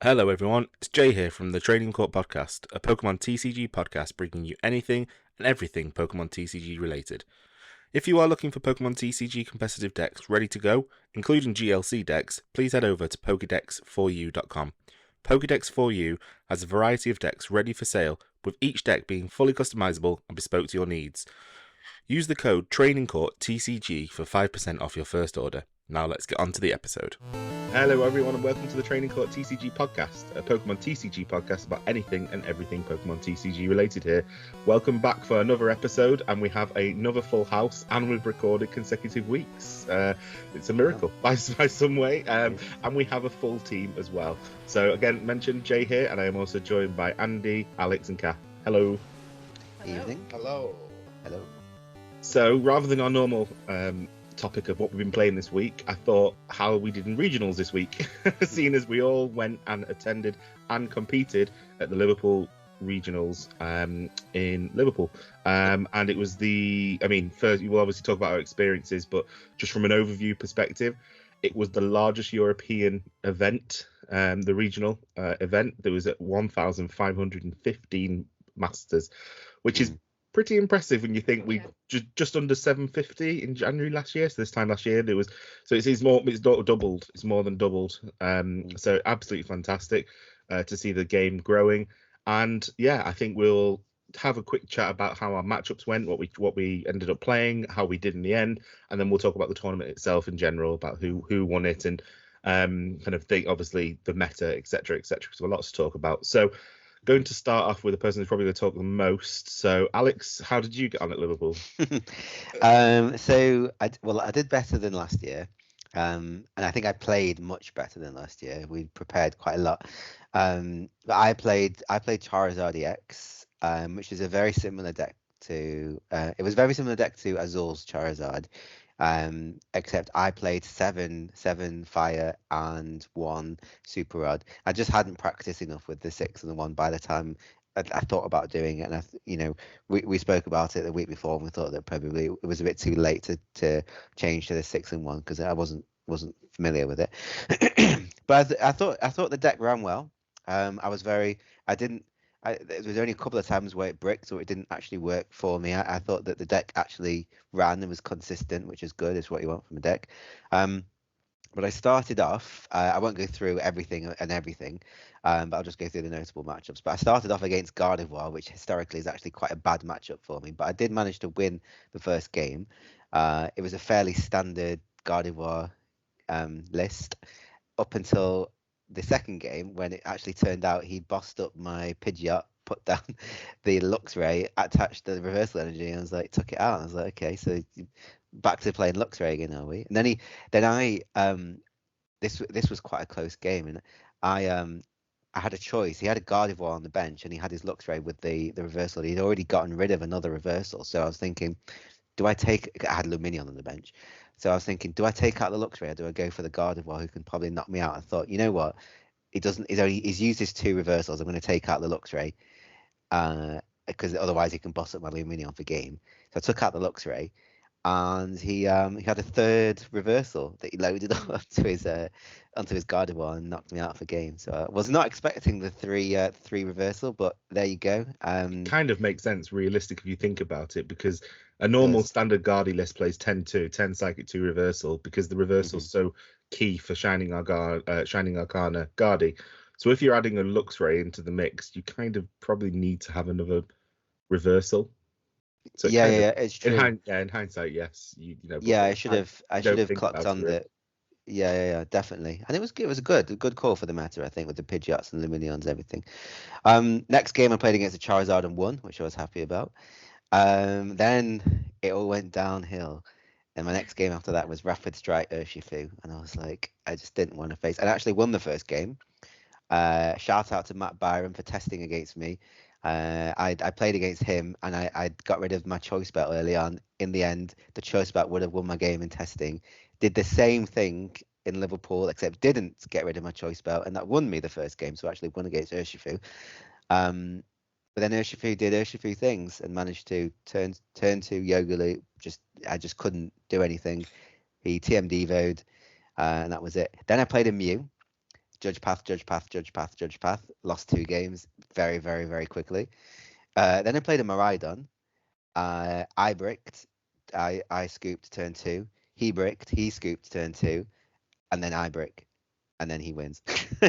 Hello everyone, it's Jay here from the Trading Court Podcast, a Pokemon TCG podcast bringing you anything and everything Pokemon TCG related. If you are looking for Pokemon TCG competitive decks ready to go, including GLC decks, please head over to Pokédex4U.com. Pokédex4U has a variety of decks ready for sale, with each deck being fully customizable and bespoke to your needs. Use the code TrainingCourtTCG for 5% off your first order. Now let's get on to the episode. Hello everyone and welcome to the Training Court TCG podcast, a Pokemon TCG podcast about anything and everything Pokemon TCG related here. Welcome back for another episode, and we have another full house, and we've recorded consecutive weeks. It's a miracle by some way, and we have a full team as well. So again, mentioned Jay here, and I am also joined by Andy, Alex and Kath. Hello. Evening. Hello. So rather than our normal topic of what we've been playing this week, I thought how we did in regionals this week, seeing as we all went and attended and competed at the Liverpool regionals in Liverpool. And it was first we'll obviously talk about our experiences, but just from an overview perspective, it was the largest European event, the regional event. There was at 1,515 masters, which is pretty impressive when you think we just under 750 in January last year. So this time last year there was, so it's doubled. It's more than doubled. So absolutely fantastic to see the game growing. And yeah, I think we'll have a quick chat about how our matchups went, what we ended up playing, how we did in the end, and then we'll talk about the tournament itself in general, about who won it, and kind of think obviously the meta, etc. So a lot to talk about. So going to start off with the person who's probably going to talk the most. So, Alex, how did you get on at Liverpool? So I did better than last year, and I think I played much better than last year. We prepared quite a lot. But I played Charizard EX, which is a very similar deck to. It was a very similar deck to Azul's Charizard. Except I played seven fire and 1 super rod. I just hadn't practiced enough with the 6 and the 1 by the time I thought about doing it, and we spoke about it the week before, and we thought that probably it was a bit too late to change to the 6 and 1 because I wasn't familiar with it. But I thought the deck ran well. There was only a couple of times where it bricked, so it didn't actually work for me. I thought that the deck actually ran and was consistent, which is good. It's what you want from a deck. But I started off. I won't go through everything, but I'll just go through the notable matchups. But I started off against Gardevoir, which historically is actually quite a bad matchup for me. But I did manage to win the first game. It was a fairly standard Gardevoir list up until the second game, when it actually turned out he bossed up my Pidgeot, put down the Luxray, attached the reversal energy, and I was like, took it out. And I was like, okay, so back to playing Luxray again, are we? And this was quite a close game, and I had a choice. He had a Gardevoir on the bench, and he had his Luxray with the reversal. He'd already gotten rid of another reversal, so I was thinking, I had Luminion on the bench. So I was thinking, do I take out the Luxray or do I go for the Gardevoir, who can probably knock me out? I thought, you know what? He's used his 2 reversals. I'm going to take out the Luxray because otherwise he can boss up my Luminion for game. So I took out the Luxray, and he had a 3rd reversal that he loaded up onto his Gardevoir and knocked me out for game. So I was not expecting the 3 reversal, but there you go. It kind of makes sense, realistic, if you think about it, because a normal standard Guardy list plays 10 Psychic 2 reversal, because the reversal's so key for Shining Arcana Guardy. So if you're adding a Luxray into the mix, you kind of probably need to have another reversal. So it's true. In hindsight, yes. I should have clocked on that. Yeah, definitely. And it was a good call for the meta, I think, with the Pidgeots and Luminions, everything. Next game I played against a Charizard and won, which I was happy about. Then it all went downhill, and my next game after that was Rapid Strike Urshifu, and I was like, I just didn't want to face. I actually won the first game. Shout out to Matt Byron for testing against me. I played against him, and I got rid of my choice belt early on. In the end, the choice belt would have won my game in testing. Did the same thing in Liverpool, except didn't get rid of my choice belt, and that won me the first game. So I actually won against Urshifu. But then Urshifu did Urshifu things and managed to turn to Yogulu. I just couldn't do anything. He TM Devo'd, and that was it. Then I played a Mew. Judge path, judge path, judge path, judge path. Lost 2 games very, very, very quickly. Then I played a Miraidon. I bricked. I scooped turn 2. He bricked. He scooped turn 2. And then I brick. And then he wins.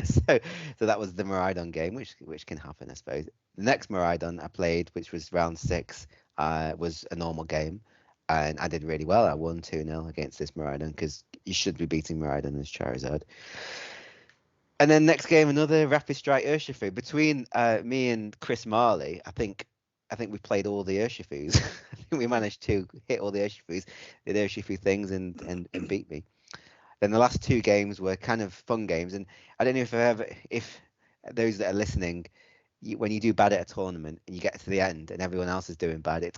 so that was the Miraidon game, which can happen, I suppose. The next Miraidon I played, which was round 6, was a normal game. And I did really well. I won 2-0 against this Miraidon because you should be beating Miraidon as Charizard. And then next game, another Rapid Strike Urshifu. Between me and Chris Marley, I think we played all the Urshifus. I think we managed to hit all the Urshifus, did Urshifu things, and beat me. Then the last 2 games were kind of fun games, and I don't know if those that are listening, when you do bad at a tournament and you get to the end and everyone else is doing bad, it's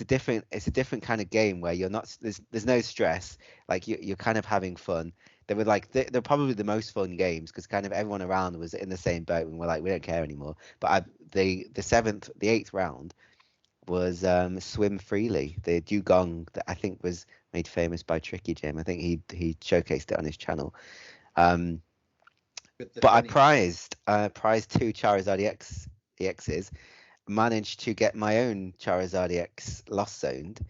a different kind of game where you're not there's no stress, like you're kind of having fun. They were like they're probably the most fun games because kind of everyone around was in the same boat and we're like we don't care anymore. But the 8th round was Swim Freely, the dugong that I think was made famous by Tricky Jim. I think he showcased it on his channel. But I prized 2 Charizard EXs, managed to get my own Charizard EX Lost Zoned,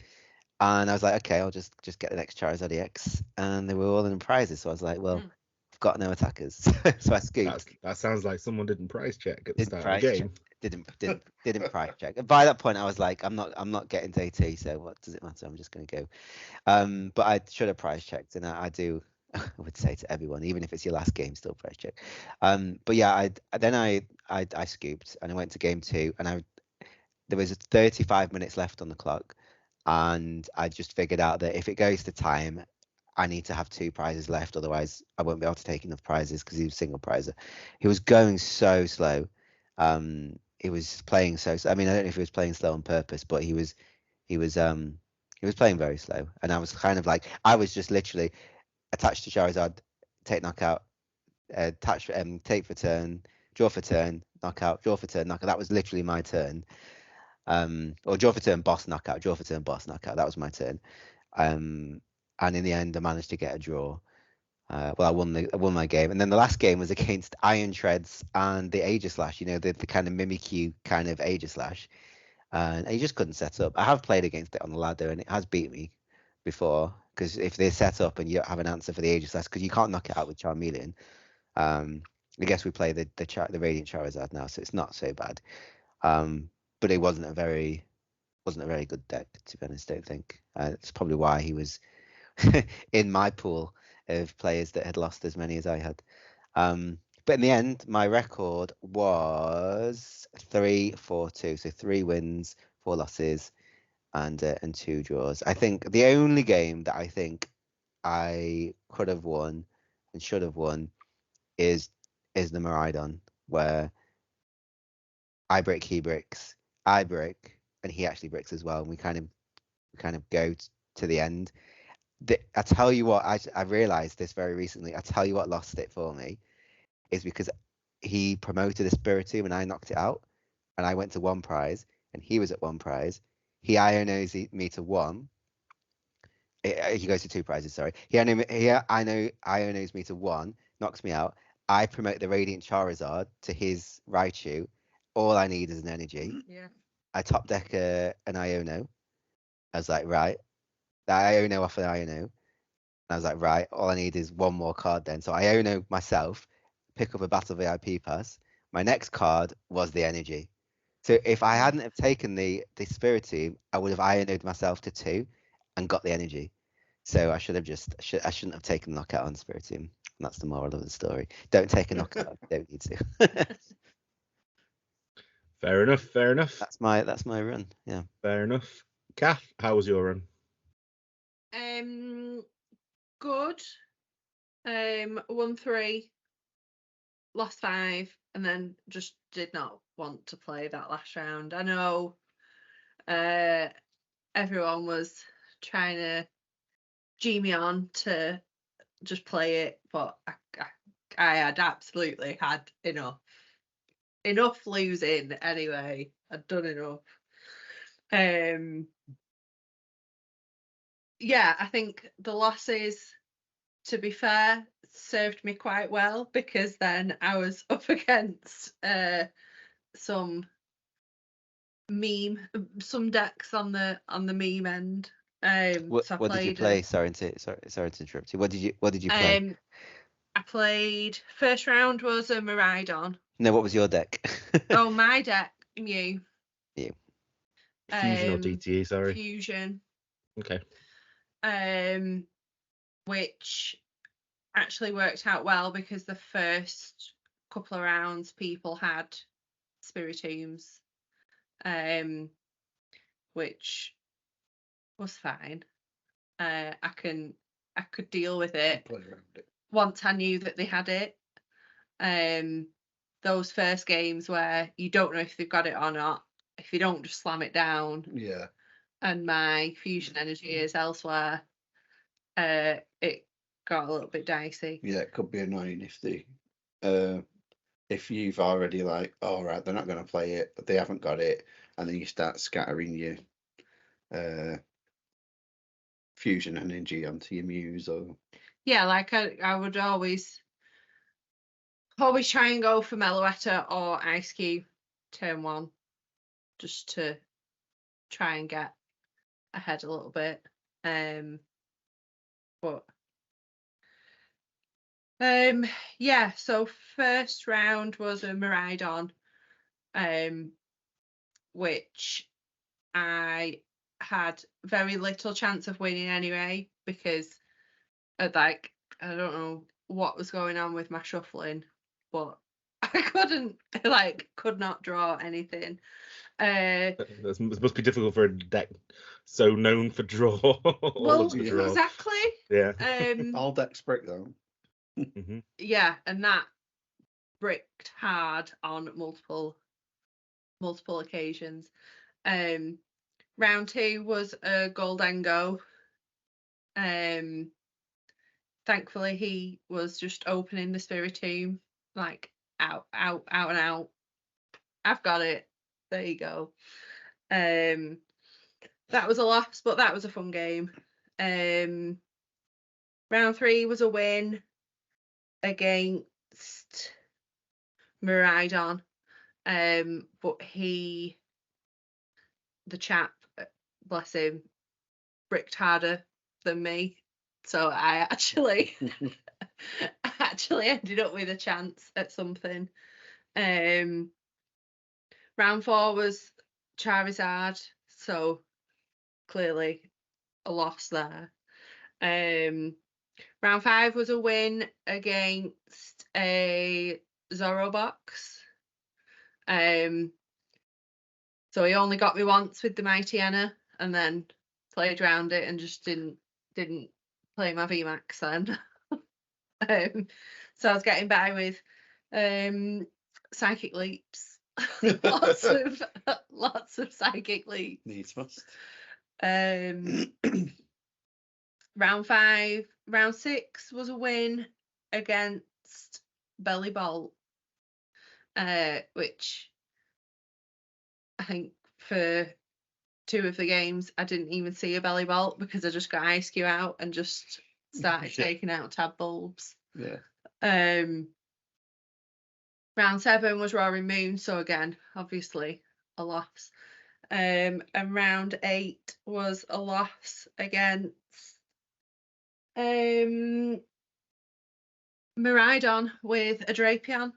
and I was like, okay, I'll just get the next Charizard EX, and they were all in prizes. So I was like, well, I've got no attackers, so I scooped. That sounds like someone didn't prize check at the start of the game. Didn't price check. And by that point, I was like, I'm not getting to AT, so what does it matter? I'm just going to go. But I should have price checked, and I do. I would say to everyone, even if it's your last game, still price check. But yeah, I scooped, and I went to game 2, and there was 35 minutes left on the clock, and I just figured out that if it goes to time, I need to have 2 prizes left, otherwise I won't be able to take enough prizes because he was single prizer. He was going so slow. He was playing so. I mean, I don't know if he was playing slow on purpose, but he was playing very slow, and I was kind of like, I was just literally attached to Charizard, take knockout, take for turn, draw for turn, knockout, draw for turn, knockout. That was literally my turn. Or draw for turn, boss, knockout, draw for turn, boss, knockout. That was my turn. And in the end, I managed to get a draw. Well, I won my game, and then the last game was against Iron Treads and the Aegislash. You know, the kind of Mimikyu kind of Aegislash, and he just couldn't set up. I have played against it on the ladder, and it has beat me before. Because if they set up and you don't have an answer for the Aegislash, because you can't knock it out with Charmeleon. I guess we play the Radiant Charizard now, so it's not so bad. But it wasn't a very good deck, to be honest. I don't think it's probably why he was in my pool of players that had lost as many as I had. But in the end, my record was 3-4-2, so 3 wins, 4 losses, and 2 draws. I think the only game that I think I could have won and should have won is the Miraidon, where I brick, he bricks, I brick, and he actually bricks as well, and we kind of go to the end. I tell you what, I realized this very recently. I tell you what lost it for me is because he promoted a Spiritomb and I knocked it out, and I went to 1 prize and he was at 1 prize. He Ionos me to 1. He goes to 2 prizes. Sorry, Ionos me to 1, knocks me out. I promote the Radiant Charizard to his Raichu. All I need is an energy. Yeah. I top deck an Iono. I was like, right. The Iono off an Iono. And I was like, right, all I need is 1 more card then. So Iono myself, pick up a Battle VIP pass. My next card was the energy. So if I hadn't have taken the Spiritomb, I would have Ionoed myself to 2 and got the energy. So I shouldn't have taken the knockout on Spiritomb. And that's the moral of the story. Don't take a knockout. You don't need to. Fair enough. That's my run. Yeah. Fair enough. Kath, how was your run? Good. Won 3, lost 5, and then just did not want to play that last round. I know everyone was trying to G me on to just play it, but I had absolutely had enough losing anyway. I'd done enough. Yeah, I think the losses, to be fair, served me quite well, because then I was up against some decks on the meme end. What did you play? Sorry to interrupt you. What did you play? I played, first round was a Miraidon. No, what was your deck? Oh, my deck, Mew. Fusion or DTE, sorry. Fusion. Okay. Which actually worked out well, because the first couple of rounds people had Spiritombs, which was fine. I could deal with it once I knew that they had it. Those first games where you don't know if they've got it or not, if you don't just slam it down. Yeah. And my fusion energy is elsewhere. It got a little bit dicey. Yeah, it could be annoying if you've already like, all right, they're not going to play it, but they haven't got it, and then you start scattering your fusion energy onto your Mews. Or yeah, like I would always try and go for Meloetta or Ice Cube turn 1, just to try and get ahead a little bit. But yeah, so first round was a Miraidon, which I had very little chance of winning anyway, because I don't know what was going on with my shuffling, but I could not draw anything. This must be difficult for a deck so known for draw. Well, exactly. Yeah. all decks break though. Mm-hmm. Yeah, and that bricked hard on multiple occasions. Round 2 was a Goldengo. Thankfully he was just opening the Spiritomb, like out and out. I've got it. There you go. That was a loss, but that was a fun game. Round 3 was a win against Miraidon. But the chap, bless him, bricked harder than me, so I actually ended up with a chance at something. Round 4 was Charizard, so clearly a loss there. Round 5 was a win against a Zorobox. So he only got me once with the Mighty Enna, and then played around it and just didn't play my Vmax then. So I was getting by with Psychic Leaps. lots of Psychic Leaps. Needs must. Round 6 was a win against Belly Bolt, which I think for 2 of the games I didn't even see a Belly Bolt, because I just got Ice Cube out and just started taking out tab bulbs. Yeah. Round 7 was Roaring Moon, so again, obviously a loss. And round 8 was a loss against Miraidon with a Drapion.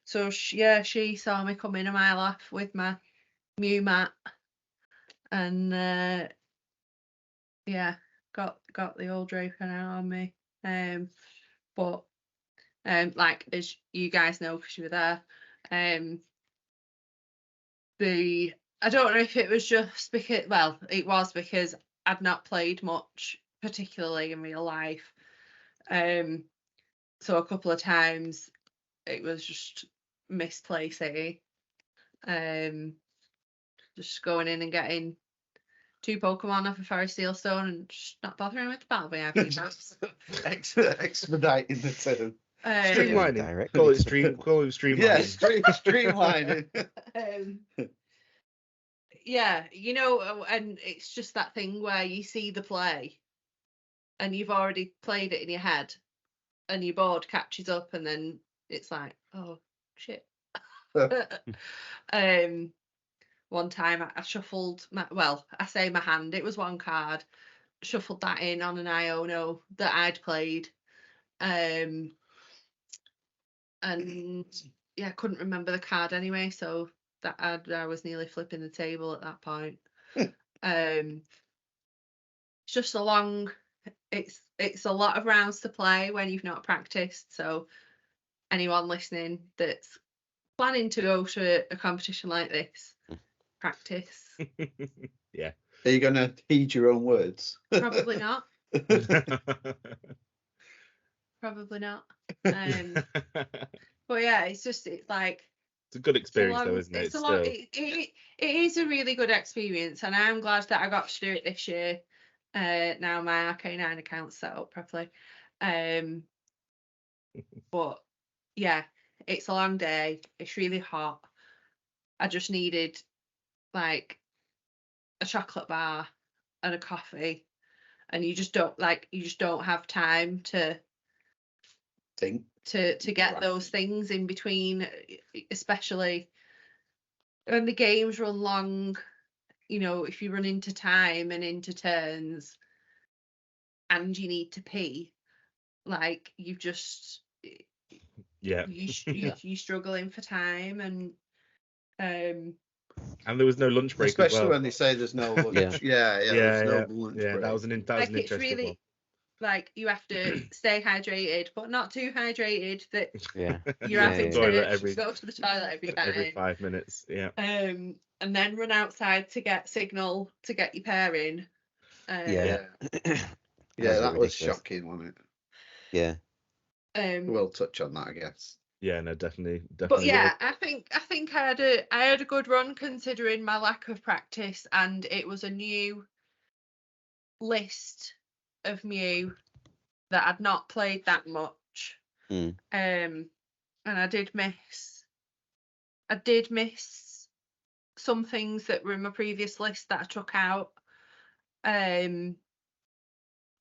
So she saw me coming a mile off with my Mew mat, and got the old Drapion out on me. But like, as you guys know because you were there, I don't know if it was just because, well, it was because I'd not played much, particularly in real life. So a couple of times it was just misplay City. Just going in and getting 2 Pokemon off a Forest Steel Stone and just not bothering with the battle behavior. Expediting the turn. Streamlining. Call it streamlining. Yeah, streamlining. Yeah, and it's just that thing where you see the play and you've already played it in your head, and your board catches up, and then it's like, oh shit. One time I shuffled I say my hand, it was one card, shuffled that in on an Iono that I'd played, and yeah, I couldn't remember the card anyway, so that I was nearly flipping the table at that point. It's just it's a lot of rounds to play when you've not practiced, so anyone listening that's planning to go to a competition like this, practice. Yeah. Are you going to heed your own words? Probably not. Probably not. But yeah, it's like it's a good experience though, isn't it? It is a really good experience, and I'm glad that I got to do it this year. Now my RK9 account's set up properly. But yeah, it's a long day. It's really hot. I just needed like a chocolate bar and a coffee, and you just don't have time to think to get those things in between, especially when the games run long. You know, if you run into time and into turns and you need to pee, like you've just you're struggling for time, and there was no lunch break, especially when they say there's no lunch. There's no lunch break. That was an interesting it's really one. Like you have to stay hydrated, but not too hydrated that you're having to go to the toilet every 5 minutes. And then run outside to get signal to get your pairing. That was shocking, wasn't it? Yeah. We'll touch on that, I guess. Yeah, no, definitely. But yeah, I think I had a good run considering my lack of practice, and it was a new list of Mew that I'd not played that much. And I did miss some things that were in my previous list that I took out.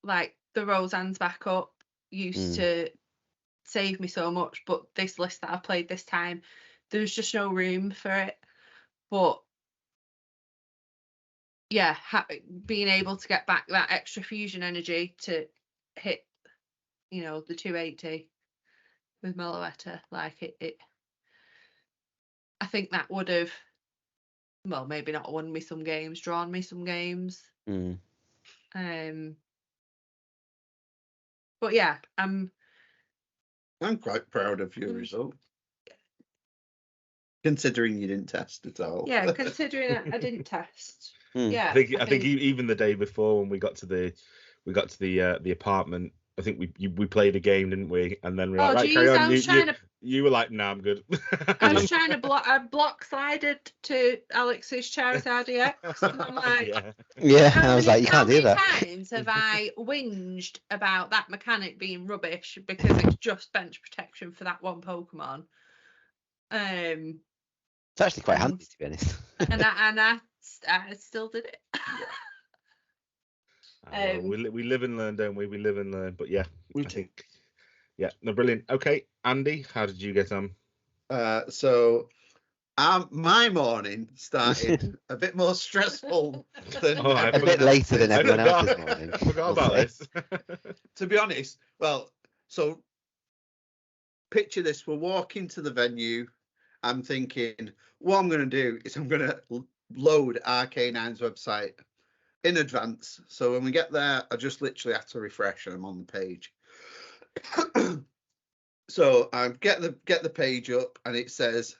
Like the Roseanne's backup used to save me so much, but this list that I played this time, there's just no room for it. But yeah, being able to get back that extra fusion energy to hit, the 280 with Meloetta, like it I think that would have, well, maybe not won me some games, drawn me some games. But yeah, I'm quite proud of your result, considering you didn't test at all. Yeah, considering I didn't test. Yeah, I think even the day before when we got to the apartment, I think we played a game, didn't we? And then we were like, carry on. You were like, nah, I'm good. I was trying to I block slided to Alex's Charizard EX, and I'm like, I was like, you can't do that. How many times have I whinged about that mechanic being rubbish because it's just bench protection for that one Pokemon? It's actually quite handy, to be honest. and I still did it. We live and learn, don't we? We live and learn. But yeah, I think, no, brilliant. Okay, Andy, how did you get on? So my morning started a bit more stressful than a bit later than everyone else's morning. I forgot about this. To be honest, so picture this: we're walking to the venue. I'm thinking, what I'm going to do is I'm going to load RK9's website in advance. So when we get there, I just literally have to refresh and I'm on the page. So I get the page up and it says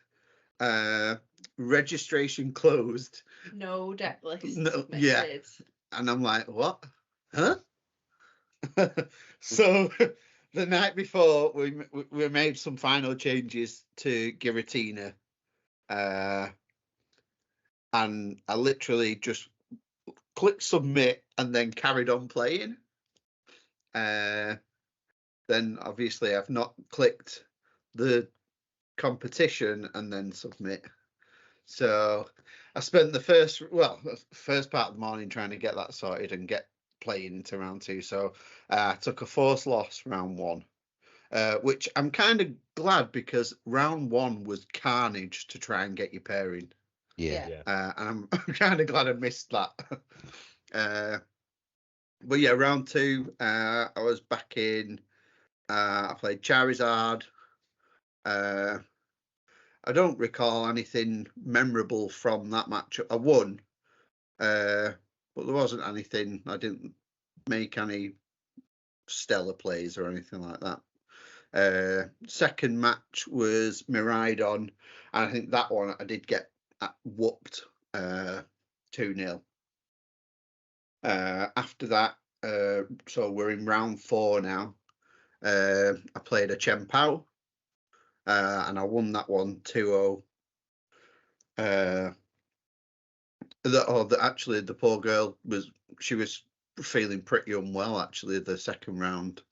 registration closed. No debt list. No, yeah. And I'm like, what? Huh? So the night before we made some final changes to Giratina. And I literally just clicked submit and then carried on playing. Then obviously I've not clicked the competition and then submit. So I spent the first part of the morning trying to get that sorted and get playing into round 2. So I took a forced loss round 1, which I'm kind of glad because round 1 was carnage to try and get your pairing. Yeah. And I'm kind of glad I missed that. But yeah, round 2, I was back in. I played Charizard. I don't recall anything memorable from that match. I won, but there wasn't anything. I didn't make any stellar plays or anything like that. Second match was Miraidon, and I think that one I did get whooped 2-0. After that, so we're in round 4 now. I played a Chempao, and I won that one 2-0. Actually, the poor girl was feeling pretty unwell actually the second round,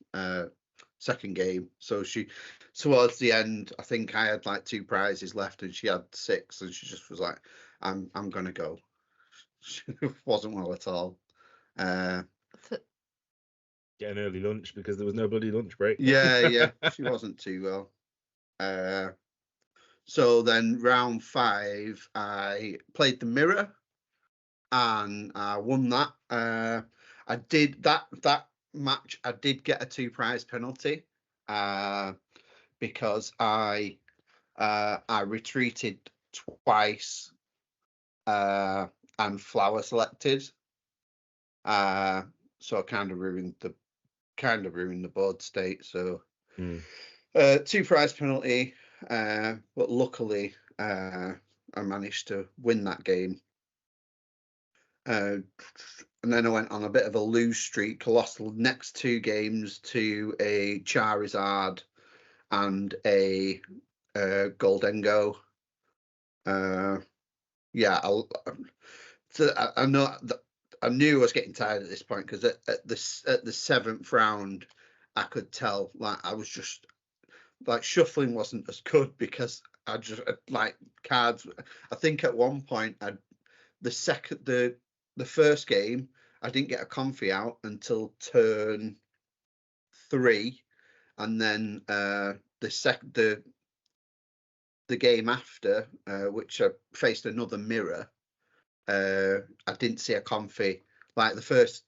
second game. So she, towards the end, I think I had like 2 prizes left and she had 6, and she just was like, I'm gonna go. She wasn't well at all. Get an early lunch because there was no bloody lunch break. Yeah, she wasn't too well. So then round 5, I played the mirror and I won that. I did that match. I did get a 2 prize penalty because I retreated twice and flower selected. So I kind of ruined the board state. So 2 prize penalty, but luckily I managed to win that game. And then I went on a bit of a lose streak. I lost the next 2 games to a Charizard and a Goldengo. I know that I knew I was getting tired at this point because at the 7th round, I could tell like I was just like shuffling wasn't as good because I just like cards. I think at one point the first game I didn't get a comfy out until turn 3, and then the game after, which I faced another mirror, I didn't see a comfy. Like the first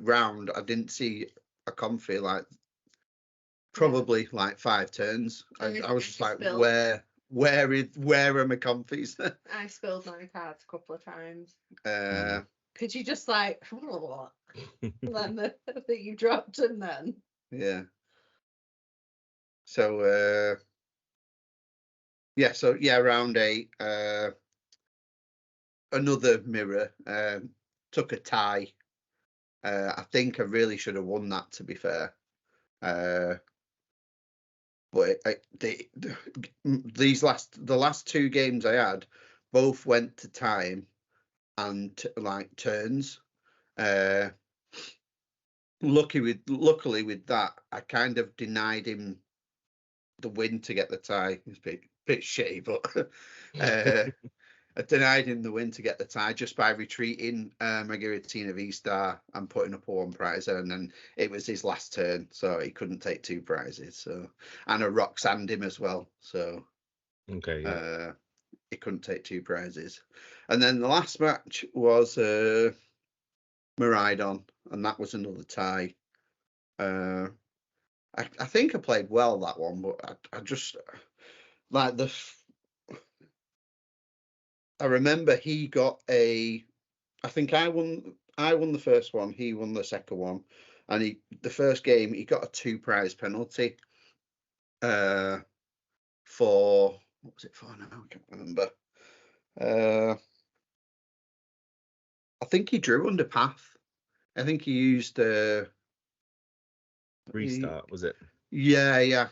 round, I didn't see a comfy. Like probably like 5 turns. I was just like, where are my comfies? I spilled my cards a couple of times. Could you just like what? Then that you dropped and then. Yeah. So round 8, another mirror, took a tie. I think I really should have won that, to be fair. But the last 2 games I had both went to time and like turns. Luckily with that, I kind of denied him the win to get the tie. It's a bit shitty, but I denied him the win to get the tie just by retreating my Giratina V-Star and putting up a 1 prize, and then it was his last turn, so he couldn't take 2 prizes. So, and I Roxanned him as well, so he couldn't take 2 prizes. And then the last match was Miraidon, and that was another tie. I think I played well that one, but I just like I remember he got I think I won the first one, he won the second one, and the first game he got a 2 prize penalty. For what was it for now? I can't remember. I think he drew under path. I think he used restart, was it? Yeah.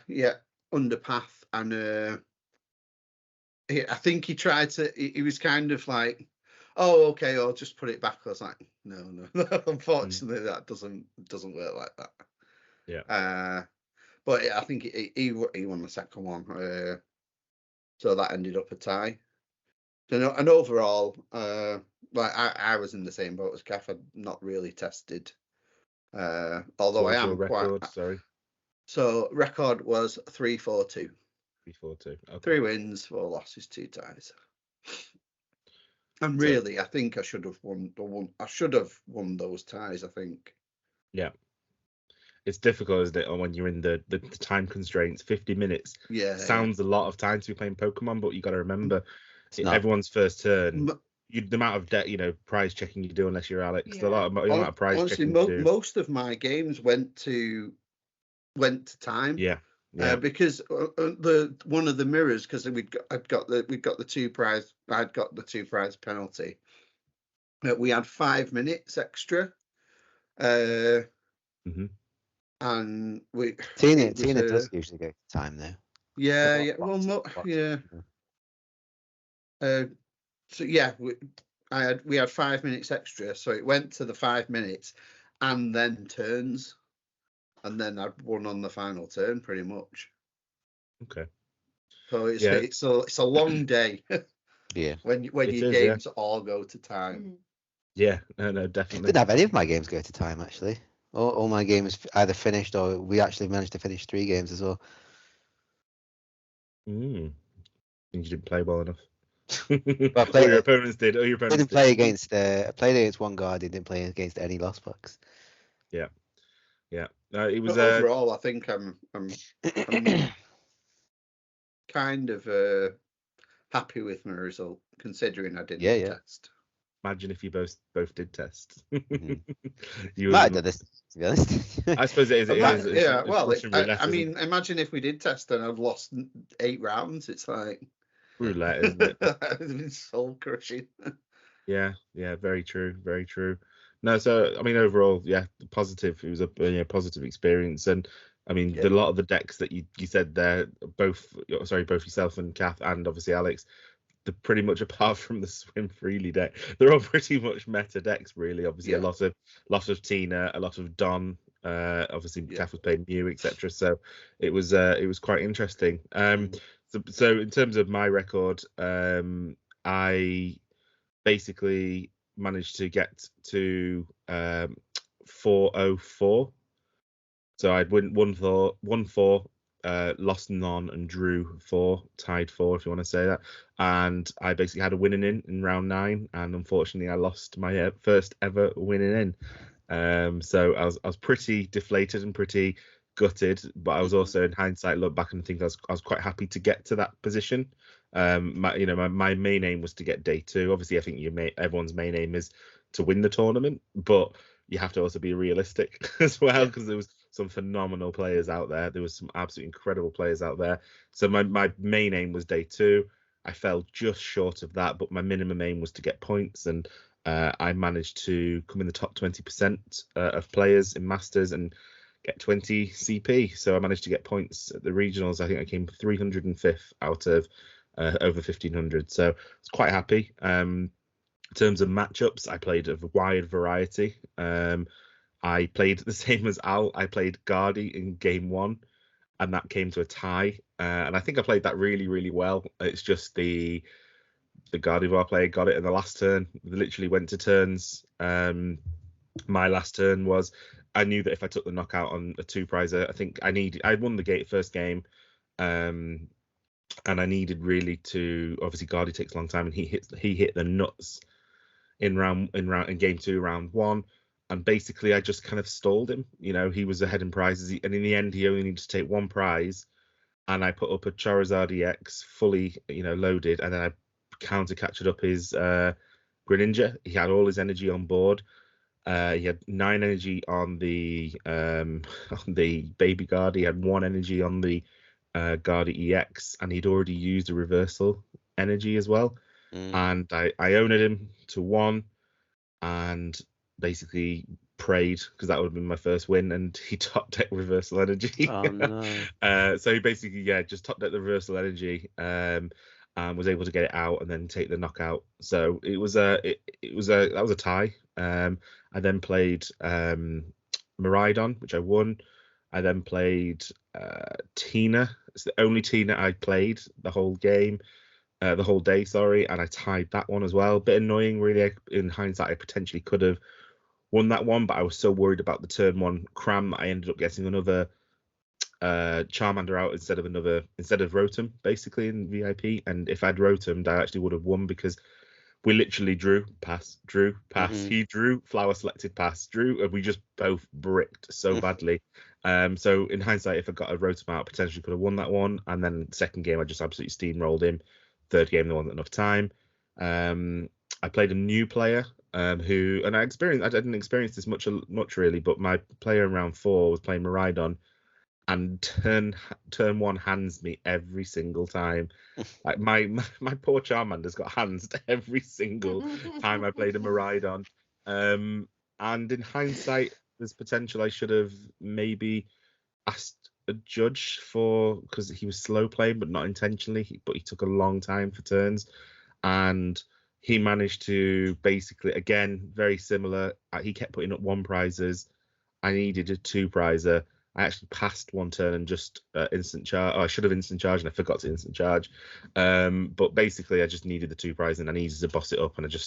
Under path, and I think he tried to. He was kind of like, "Oh, okay, I'll just put it back." I was like, "No, unfortunately, that doesn't work like that." Yeah. But I think he won the second one, so that ended up a tie. And overall, I was in the same boat as Kath. I'd not really tested, although I am your record, quite. Sorry. So record was 3-4-2. 3-4-2. Okay. 3 wins, 4 losses, 2 ties. And really, I think I should have won. I should have won those ties. I think. Yeah. It's difficult, isn't it, when you're in the time constraints? 50 minutes. Yeah. Sounds a lot of time to be playing Pokemon, but you got to remember, everyone's first turn. The amount of prize checking you do, unless you're Alex, the amount of prize honestly, checking you do. Most of my games went to time. Yeah. Because one of the mirrors, because we'd got the 2 prize. I'd got the 2 prize penalty. We had 5 minutes extra. And Tina does usually go to time though. Yeah. Well, yeah. So yeah, we had 5 minutes extra, so it went to the 5 minutes, and then turns, and then I'd won on the final turn pretty much. Okay. So it's a long day. Yeah. When your games all go to time. Yeah. No, definitely. I didn't have any of my games go to time actually. All my games either finished or we actually managed to finish 3 games as well. You didn't play well enough. But your opponents did. I played against one Guardian, didn't play against any lost bucks. Yeah. It was overall. I think I'm kind of happy with my result, considering I didn't test. Imagine if you both did test. You might have done this, to be honest. I suppose it is. Yeah. Well, I mean, imagine if we did test and I've lost 8 rounds. It's like roulette, isn't it? It's soul crushing. Yeah. Very true. Very true. No, so I mean, overall, positive. It was a positive experience, and I mean, a lot of the decks that you said there, both yourself and Kath, and obviously Alex, they're pretty much, apart from the Swim Freely deck, they're all pretty much meta decks, really. Obviously, a lot of Tina, a lot of Don. Obviously, Kath was playing Mew, etc. So it was quite interesting. So in terms of my record, I basically managed to get to 404. So I'd won 4, lost none, and drew 4, tied 4, if you want to say that. And I basically had a winning in round 9, and unfortunately I lost my first ever winning in. So I was pretty deflated and pretty gutted, but I was also, in hindsight, look back and think I was quite happy to get to that position. My main aim was to get day 2. Obviously, I think everyone's main aim is to win the tournament, but you have to also be realistic as well, because there was some phenomenal players out there. There was some absolutely incredible players out there. So my main aim was day 2. I fell just short of that, but my minimum aim was to get points, and I managed to come in the top 20% of players in Masters and get 20 CP. So I managed to get points at the regionals. I think I came 305th out of over 1,500. So I was quite happy. In terms of matchups, I played a wide variety. I played the same as Al. I played Guardi in game 1, and that came to a tie. And I think I played that really, really well. It's just the Gardevoir player got it in the last turn. They literally went to turns. My last turn was, I knew that if I took the knockout on a 2-prizer, I think I won the first game. And I needed really to, obviously Guardi takes a long time, and he hit the nuts in game 2, round 1. And basically I just kind of stalled him. He was ahead in prizes, and in the end he only needed to take 1 prize, and I put up a Charizard EX fully loaded, and then I counter captured up his Greninja. He had all his energy on board. He had 9 energy on the baby guard. He had 1 energy on the Guardi EX, and he'd already used a reversal energy as well. And I owned him to 1, and basically prayed, because that would have been my first win, and he top deck reversal energy. Oh no. So he basically just top decked the reversal energy, and was able to get it out and then take the knockout. So that was a tie. I then played Miraidon, which I won. I then played Tina. It's the only Tina I played the whole game. the whole day, sorry, and I tied that one as well. Bit annoying, really. In hindsight, I potentially could have won that one, but I was so worried about the turn one cram that I ended up getting another Charmander out instead of Rotom, basically, in VIP. And if I'd Rotomed, I actually would have won, because we literally drew, pass, he drew, flower selected, pass, drew, and we just both bricked so badly. So in hindsight, if I got a Rotom out, I potentially could have won that one. And then second game, I just absolutely steamrolled him. Third game, there wasn't enough time. I played a new player who, and I didn't experience this much really, but my player in round 4 was playing Miraidon, and turn one hands me every single time. Like my poor Charmander's got hands every single time I played a Miraidon. And in hindsight, there's potential I should have maybe asked a judge because he was slow playing, but not intentionally. But he took a long time for turns, and he managed to basically, again, very similar. He kept putting up 1 prizes. I needed a 2 prizer. I actually passed one turn and just instant charge. I should have instant charge, and I forgot to instant charge. But basically, I just needed the 2 prize, and I needed to boss it up. And he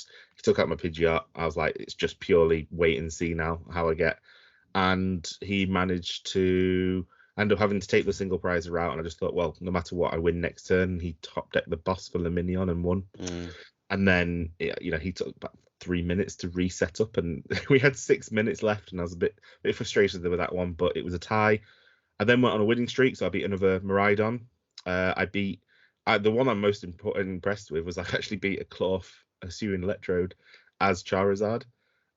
took out my Pidgeot. I was like, it's just purely wait and see now how I get. And he managed to end up having to take the single prizer out. And I just thought, well, no matter what, I win next turn. And he top decked the boss for Luminion and won. And then, he took about 3 minutes to reset up, and we had 6 minutes left, and I was a bit frustrated with that one, but it was a tie. I then went on a winning streak, so I beat another Miraidon. The one I'm most impressed with was I actually beat a Hisuian Electrode as Charizard.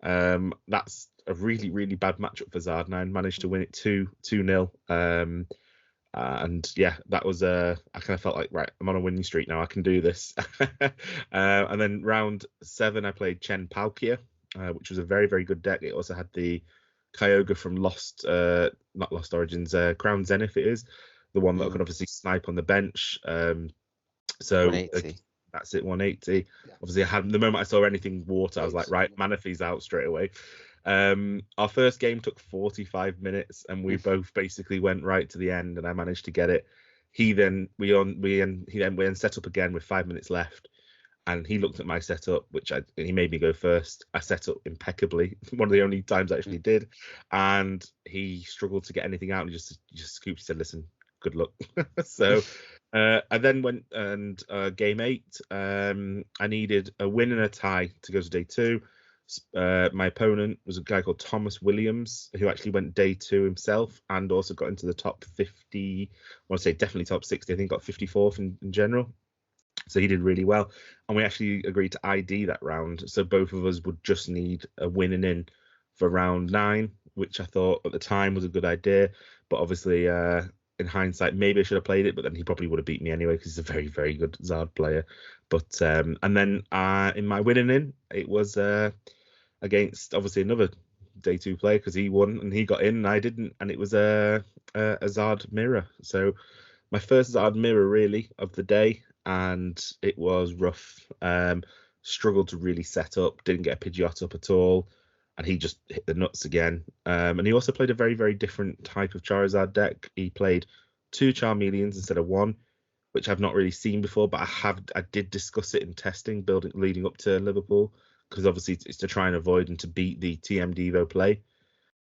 That's a really, really bad matchup for Zard, and I managed to win it 2-0. And yeah, that was I kind of felt like, right, I'm on a winning streak now, I can do this. And then round 7, I played Chen Palkia, which was a very, very good deck. It also had the Kyogre from not Lost Origins, Crown Zenith, it is the one that could obviously snipe on the bench. So 180. That's it, 180. Yeah. Obviously, the moment I saw anything water, I was like, right, Manaphy's out straight away. Our first game took 45 minutes, and we both basically went right to the end, and I managed to get it. He then set up again with 5 minutes left, and he looked at my setup, he made me go first. I set up impeccably, one of the only times I actually did, and he struggled to get anything out, and just scooped. He said, "Listen, good luck." So I then went and game 8. I needed a win and a tie to go to day 2. My opponent was a guy called Thomas Williams, who actually went day 2 himself, and also got into the top 50. I want to say definitely top 60. I think got 54th in general. So he did really well, and we actually agreed to ID that round. So both of us would just need a win and in for round 9, which I thought at the time was a good idea. But obviously, in hindsight, maybe I should have played it, but then he probably would have beat me anyway, because he's a very, very good Zard player. But and then in my winning in, it was against obviously another day 2 player, because he won and he got in and I didn't, and it was a Zard mirror. So my first Zard mirror really of the day, and it was rough. Struggled to really set up, didn't get a Pidgeot up at all, and he just hit the nuts again. And he also played a very, very different type of Charizard deck. He played 2 Charmeleons instead of 1, which I've not really seen before, but I did discuss it in testing, leading up to Liverpool, because obviously it's to try and avoid and to beat the TM Devo play.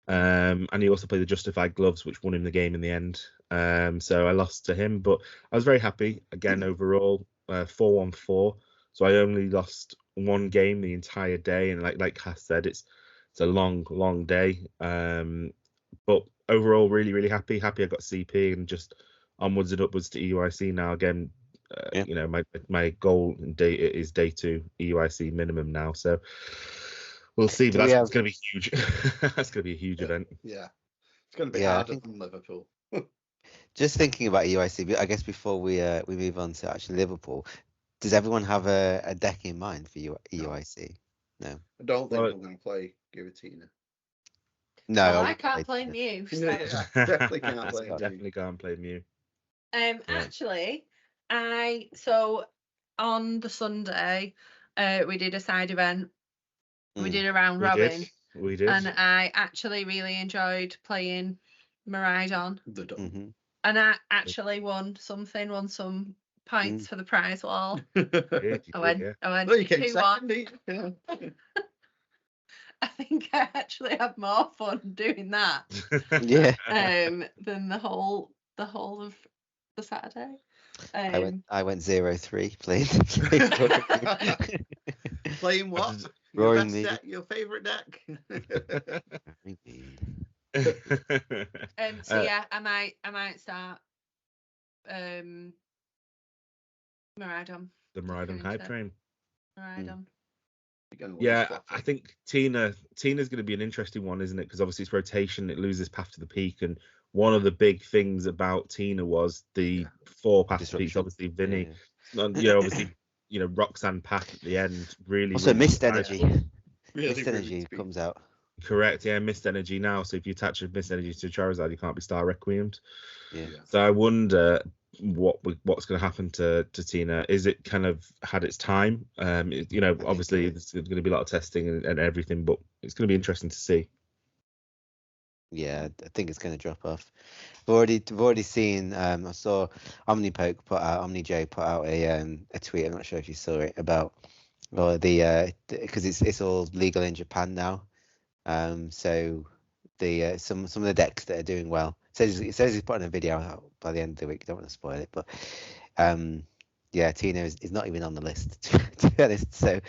And he also played the Justified Gloves, which won him the game in the end. So I lost to him, but I was very happy. Again, overall, 4-1-4. So I only lost 1 game the entire day. And like Cass said, it's a long, long day. But overall, really, really happy. Happy I got CP, and just onwards and upwards to EUIC now. Again, my goal is day 2 EUIC minimum now. So we'll see, but that's going to be huge. That's going to be a huge event. Yeah, it's going to be harder than Liverpool. Just thinking about EUIC, I guess before we move on to actually Liverpool, does everyone have a deck in mind for EUIC? No. I don't think I'm going to play Giratina. No, well, I can't play Mew. So. Definitely can't play Mew. Definitely can't play Mew. Actually, so on the Sunday, we did a side event. We did a round robin. We did. And I actually really enjoyed playing Miraidon. The dog. And I actually won some points for the prize wall. Yeah, I went Well, you came 2-1. second, didn't you? I think I actually had more fun doing that Yeah. than the whole of the Saturday. I went 0-3 playing. Playing what? Your Roaring best Mead. deck, your favourite deck? So yeah, I might start Maridon. The Maridon hype train. Maridon. Yeah, I think Tina's going to be an interesting one, isn't it? Because obviously it's rotation, it loses path to the peak, and one of the big things about Tina was the 4 path to peaks. Obviously, Vinny, obviously, Roxanne path at the end really. Also, really mist energy. Really, mist energy comes out. Correct, yeah, mist energy now. So if you attach a mist energy to Charizard, you can't be Star Requiemed. Yeah. So I wonder what's going to happen to Tina. Is it kind of had its time? Obviously there's going to be a lot of testing and everything, but it's going to be interesting to see. Yeah, I think it's going to drop off. We've already seen. I saw OmniPoke OmniJ put out a tweet. I'm not sure if you saw it about because it's all legal in Japan now. So the some of the decks that are doing well. It says he's putting a video out by the end of the week. Don't want to spoil it, but yeah, Tina is not even on the list to be honest. So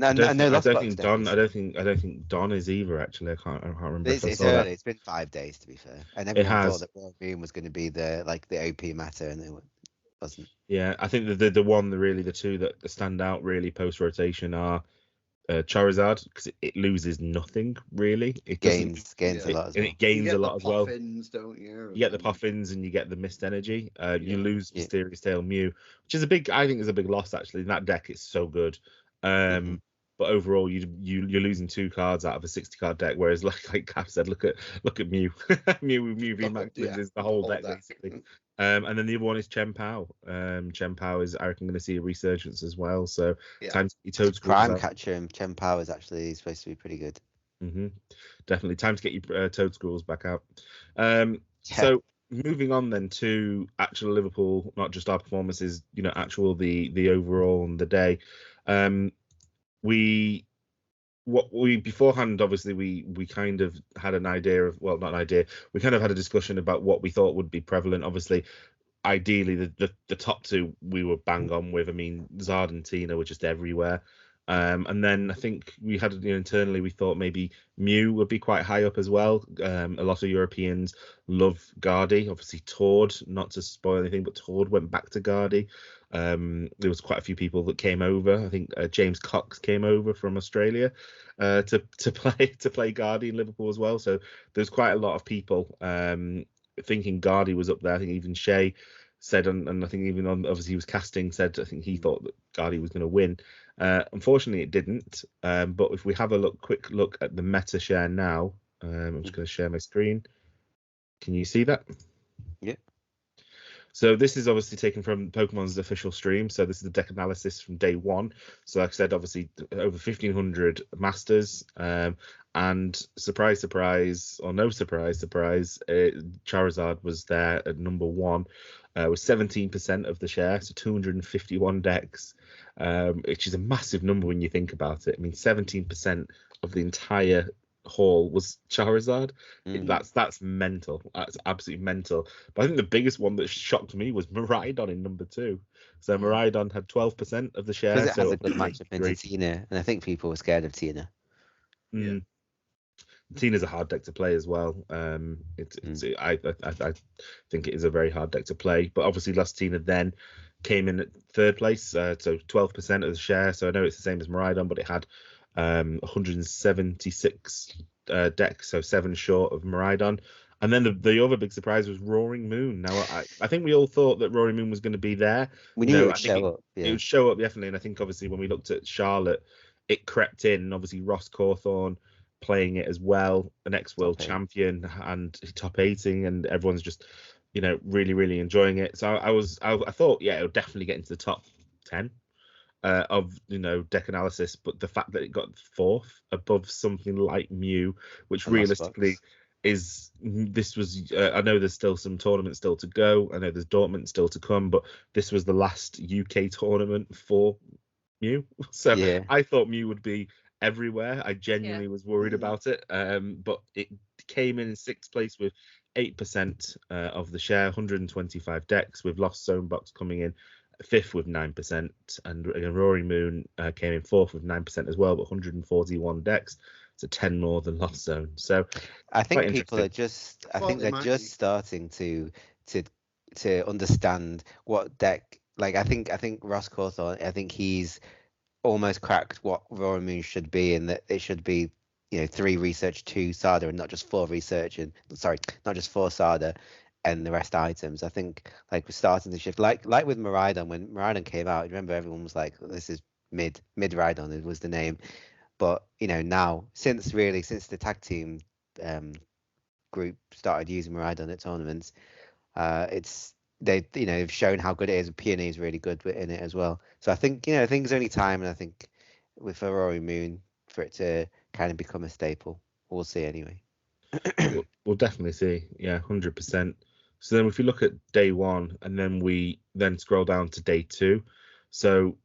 I don't think Don is either. Actually, I can't remember. It's early. That. It's been 5 days to be fair, and everyone thought that Roaring Moon was going to be the OP matter, and it wasn't. Yeah, I think the the two that stand out really post rotation are Charizard, because it loses nothing really. It gains a lot as well. And it gains a lot as well. Don't you? You get the Puffins and you get the mist energy. You lose Mysterious Tail Mew, which is I think is a big loss actually. In that deck, it's so good. But overall, you're losing 2 cards out of a 60 card deck. Whereas like Cap said, look at Mew. Mew Vmax is the whole deck basically. And then the other one is Chen Pao. Chen Pao is, I reckon, going to see a resurgence as well. So time to get your Toad Scrolls Prime out. Catcher and Chen Pao is actually supposed to be pretty good. Definitely time to get your Toad Scrolls back out. So moving on then to actual Liverpool, not just our performances, actual the overall on the day. We beforehand, obviously we kind of had an idea of, well, not an idea, we kind of had a discussion about what we thought would be prevalent. Obviously, ideally the top 2 we were bang on with. I mean, Zard and Tina were just everywhere. And then I think we had internally we thought maybe Mew would be quite high up as well. A lot of Europeans love Guardy. Obviously Tord, not to spoil anything, but Tord went back to Guardy. There was quite a few people that came over. I think James Cox came over from Australia to play Guardy in Liverpool as well. So there's quite a lot of people thinking Guardy was up there. I think even Shay said, and I think even on obviously he was casting, said I think he thought that Guardy was going to win. Unfortunately, it didn't. But if we have a quick look at the meta share now, I'm just going to share my screen. Can you see that? Yeah. So this is obviously taken from Pokemon's official stream. So this is the deck analysis from day 1. So like I said, obviously over 1,500 masters. And surprise, or no surprise, Charizard was there at number 1 with 17% of the share, so 251 decks, which is a massive number when you think about it. I mean, 17% of the entire haul was Charizard. That's mental. That's absolutely mental. But I think the biggest one that shocked me was Maridon in number 2. So Maridon had 12% of the share. Because it has a good matchup into Tina, and I think people were scared of Tina. Tina's a hard deck to play as well. I think it is a very hard deck to play. But obviously, Lost Tina then came in at 3rd place, so 12% of the share. So I know it's the same as Maridon, but it had 176 decks, so 7 short of Maridon. And then the other big surprise was Roaring Moon. Now, I think we all thought that Roaring Moon was going to be there. We knew it would show up. Yeah. It would show up, definitely. And I think, obviously, when we looked at Charlotte, it crept in. And obviously, Ross Cawthorne playing it as well, an ex-world champion and top 18, and everyone's just, really, really enjoying it. So I thought, it would definitely get into the top 10 of deck analysis, but the fact that it got 4th above something like Mew, which realistically this was I know there's still some tournaments still to go. I know there's Dortmund still to come, but this was the last UK tournament for Mew. So Yeah. I thought Mew would be everywhere. I genuinely was worried about it. But it came in sixth place with 8% of the share, 125 decks, with Lost Zone Box coming in fifth with 9%, and Roaring Moon came in fourth with 9% as well, but 141 decks. So 10 more than Lost Zone. So I think people are just they're just starting to understand what deck, like I think Ross Cawthorne, I think he's almost cracked what Roaring Moon should be, and that it should be 3 research, 2 Sada, and not just 4 research, and not just 4 Sada and the rest items. I think like we're starting to shift, like with Miraidon. When Miraidon came out, remember everyone was like, this is mid Miraidon, it was the name. But now since the tag team group started using Miraidon at tournaments, they've shown how good it is. Peony is really good in it as well. So I think it's only time, and I think with Roaring Moon for it to kind of become a staple. We'll see anyway. We'll definitely see. Yeah, 100%. So then if you look at day 1 and then we scroll down to day 2, so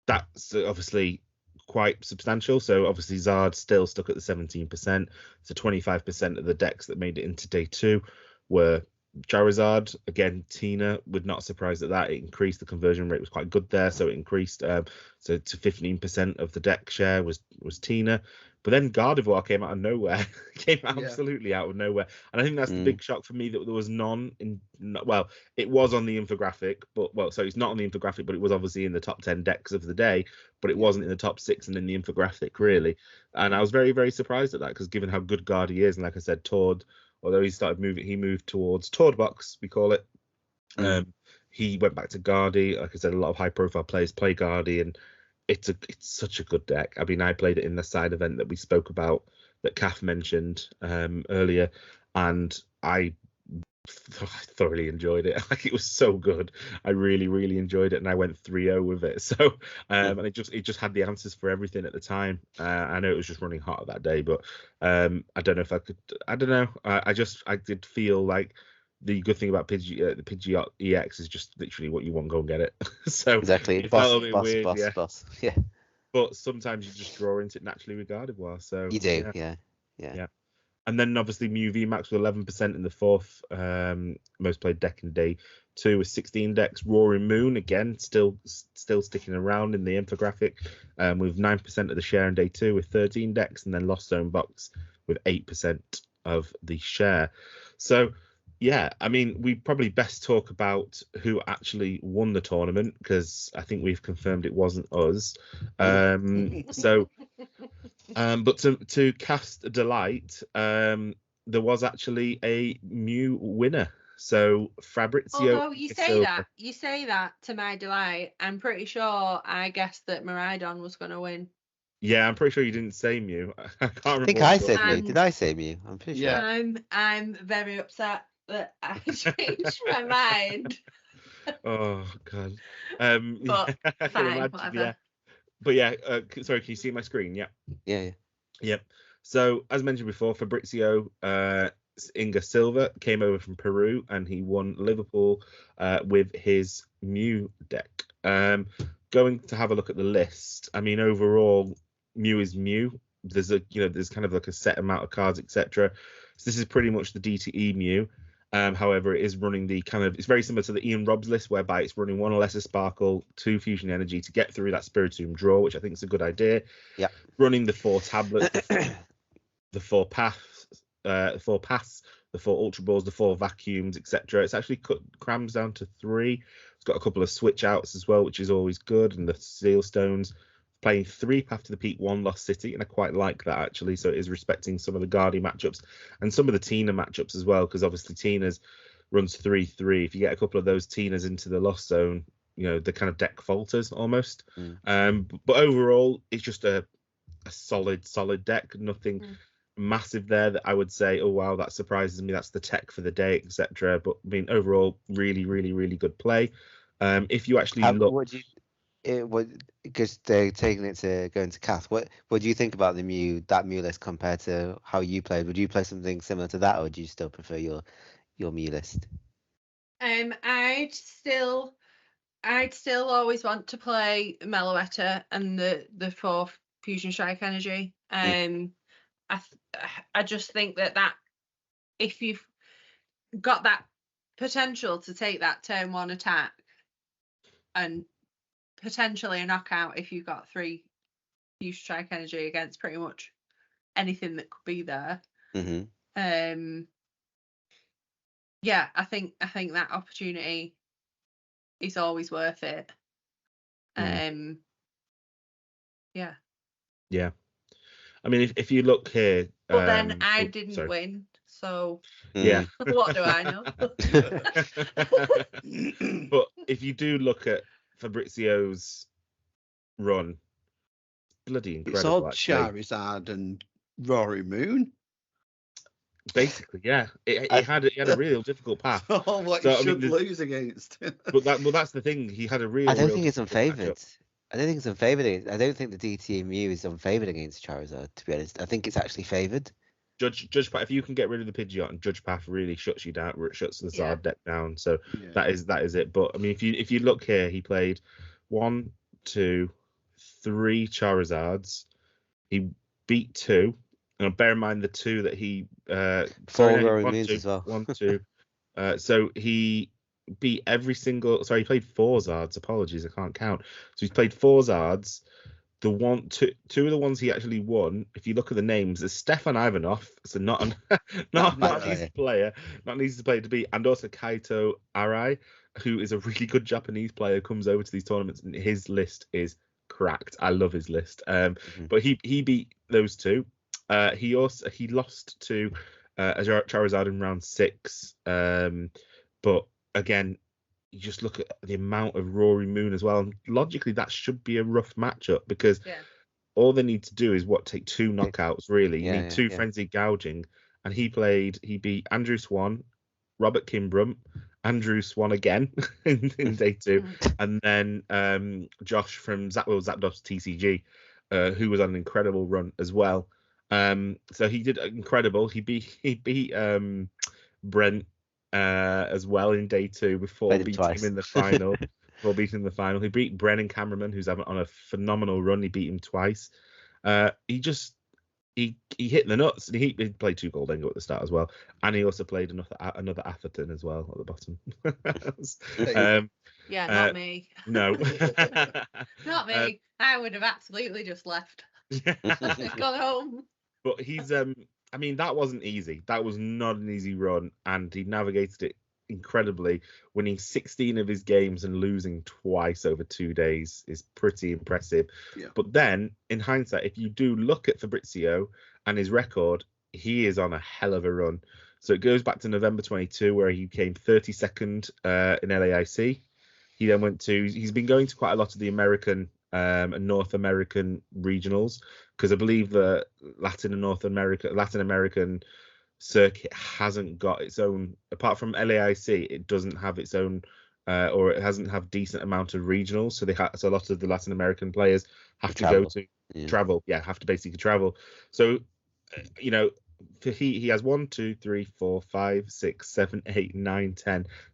that's obviously quite substantial. So obviously Zard still stuck at the 17%. So 25% of the decks that made it into day 2 were Charizard. Again, Tina, we're not surprised at that. It increased, the conversion rate was quite good there, so it increased so to 15% of the deck share was Tina. But then Gardevoir came out of nowhere, absolutely out of nowhere, and I think that's the big shock for me, that there was none in. Well, it was on the infographic, so it's not on the infographic, but it was obviously in the top 10 decks of the day, but it wasn't in the top 6 and in the infographic really. And I was very, very surprised at that, because given how good Guardy is, and like I said, Tord, although he moved towards Tord Box, we call it. He went back to Guardy. Like I said, a lot of high profile players play Guardy, and it's such a good deck. I mean, I played it in the side event that we spoke about, that Kath mentioned earlier, and I thoroughly enjoyed it. Like, it was so good. I really, really enjoyed it, and I went 3-0 with it. So and it just had the answers for everything at the time. I know it was just running hot that day, but I don't know if I could. I don't know. I did feel like the good thing about the Pidgeot EX is just literally what you want, go and get it. So exactly, it felt a bit weird, boss. Yeah. But sometimes you just draw into it naturally with Gardevoir. So you do, yeah. And then obviously Mew Vmax with 11% in the fourth most played deck in day 2 with 16 decks. Roaring Moon, again, still sticking around in the infographic with 9% of the share in day 2 with 13 decks. And then Lost Zone Box with 8% of the share. So, yeah, I mean, we probably best talk about who actually won the tournament, because I think we've confirmed it wasn't us. But to cast a delight, there was actually a Mew winner. So Fabrizio. Although you say that to my delight, I'm pretty sure I guessed that Miraidon was going to win. Yeah, I'm pretty sure you didn't say Mew. I can't remember. I think I said Mew. Did I say Mew? I'm pretty sure. I'm very upset that I changed my mind. Oh God. But I can fine, imagine, whatever. yeah. But yeah, sorry, can you see my screen? Yeah. Yeah. Yep. So as mentioned before, Fabrizio Inga Silva came over from Peru, and he won Liverpool with his Mew deck. Going to have a look at the list. I mean, overall, Mew is Mew. There's kind of like a set amount of cards, etc. So this is pretty much the DTE Mew. However, it is running it's very similar to the Ian Robbs list, whereby it's running 1 Lesser Sparkle, 2 Fusion Energy to get through that Spiritomb draw, which I think is a good idea. Yeah. Running the 4 tablets, the 4 paths, the 4 Ultra Balls, the 4 vacuums, etc. It's actually crams down to 3. It's got a couple of switch outs as well, which is always good, and the Seal Stones. Playing 3 Path to the Peak, 1 Lost City, and I quite like that actually. So it is respecting some of the Guardy matchups and some of the Tina matchups as well, because obviously Tina's runs 3-3. If you get a couple of those Tinas into the Lost Zone, the kind of deck falters almost. But overall, it's just a solid deck. Nothing massive there that I would say, oh wow, that surprises me. That's the tech for the day, etc. But I mean, overall, really, really, really good play. If you actually look. it would, because they're taking it to going to Cath. What do you think about that Mew list compared to how you played? Would you play something similar to that, or do you still prefer your Mew list? I'd still always want to play Meloetta and the 4 Fusion Strike Energy. I just think that if you've got that potential to take that turn 1 attack and potentially a knockout if you've got 3 Fusion Strike Energy against pretty much anything that could be there. Mm-hmm. Yeah, I think that opportunity is always worth it. Yeah. Yeah. I mean, if you look here, but then I didn't win, so yeah. What do I know? But if you do look at Fabrizio's run, bloody incredible. It's all Charizard and Rory Moon. Basically, yeah. He had a real difficult path. What he should lose against. But that's the thing. He had a real. I don't think it's unfavoured. I don't think it's unfavoured. I don't think the DT Mew is unfavoured against Charizard, to be honest. I think it's actually favoured. Judge Path, if you can get rid of the Pidgeot, and Judge Path really shuts you down, shuts the Zard deck down. So that is it. But I mean, if you look here, he played 1, 2, 3 Charizards. He beat 2. And bear in mind the 2 that he 4 Rory Moons as well. 1, 2. So he beat every single. Sorry, he played 4 Zards. Apologies, I can't count. So he's played 4 Zards. Two of the ones he actually won, if you look at the names, is Stefan Ivanov, so not an easy player, not an easy player to beat, and also Kaito Arai, who is a really good Japanese player who comes over to these tournaments, and his list is cracked. I love his list. But he beat those 2. He lost to a Charizard in round 6. But again, you just look at the amount of Rory Moon as well, and logically that should be a rough matchup because all they need to do is take 2 knockouts really. You need 2 frenzied gouging, and he beat Andrew Swan, Robert Kimbrum, Andrew Swan again in day 2, and then Josh from Zapdos TCG, who was on an incredible run as well. So he did incredible. He beat Brent as well in day 2 before beating him in the final. He beat Brennan Cameraman, who's on a phenomenal run. He beat him twice. He hit the nuts. He played 2 Goldengo at the start as well, and he also played another Atherton as well at the bottom. Not me. No, not me. I would have absolutely just left. Gone home. But he's I mean, that wasn't easy. That was not an easy run, and he navigated it incredibly. Winning 16 of his games and losing twice over 2 days is pretty impressive. Yeah. But then, in hindsight, if you do look at Fabrizio and his record, he is on a hell of a run. So it goes back to November 22, where he came 32nd in LAIC. He then he's been going to quite a lot of the American and North American regionals, because I believe the Latin American circuit hasn't got its own, apart from LAIC, it doesn't have its own, or it hasn't have decent amount of regionals. So so a lot of the Latin American players have to go to travel. Yeah, have to basically travel. So, he has 1, 2, 3, 4, 5, 6, 7, 8, 9,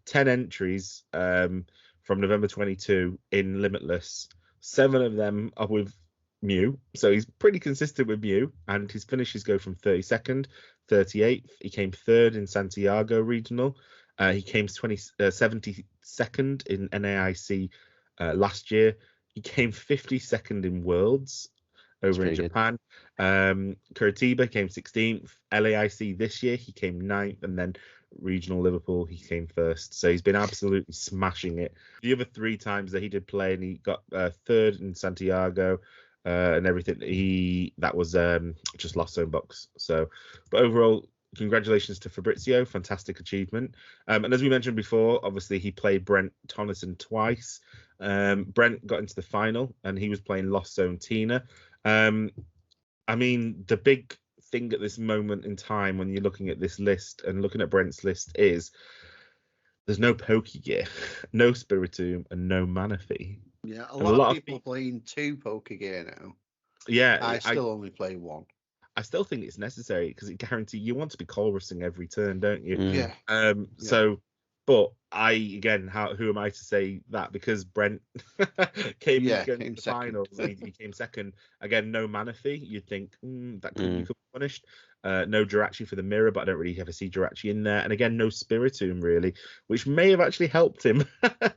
10 entries from November 22 in Limitless. 7 of them are with Mew, so he's pretty consistent with Mew, and his finishes go from 32nd, 38th. He came 3rd in Santiago Regional. He came 72nd in NAIC last year. He came 52nd in Worlds over in Japan. Curitiba came 16th. LAIC this year, he came 9th, and then Regional Liverpool, he came 1st. So he's been absolutely smashing it. The other 3 times that he did play, and he got 3rd in Santiago and everything, that was just lost zone box. So, but overall, congratulations to Fabrizio, fantastic achievement. And as we mentioned before, obviously he played Brent Tonneson twice. Brent got into the final, and he was playing Lost Zone Tina. I mean, the big thing at this moment in time when you're looking at this list and looking at Brent's list is there's no Pokegear, no Spiritomb, and no Manaphy. Yeah, a lot of people playing 2 Pokegear now. Yeah, I still only play 1. I still think it's necessary because it guarantees you want to be colressing every turn, don't you? Yeah. So, but again, who am I to say that? Because Brent came in the finals and he came second. Again, no mana fee. You'd think that you could be punished. No Jirachi for the mirror, but I don't really ever see Jirachi in there. And again, no Spiritomb really, which may have actually helped him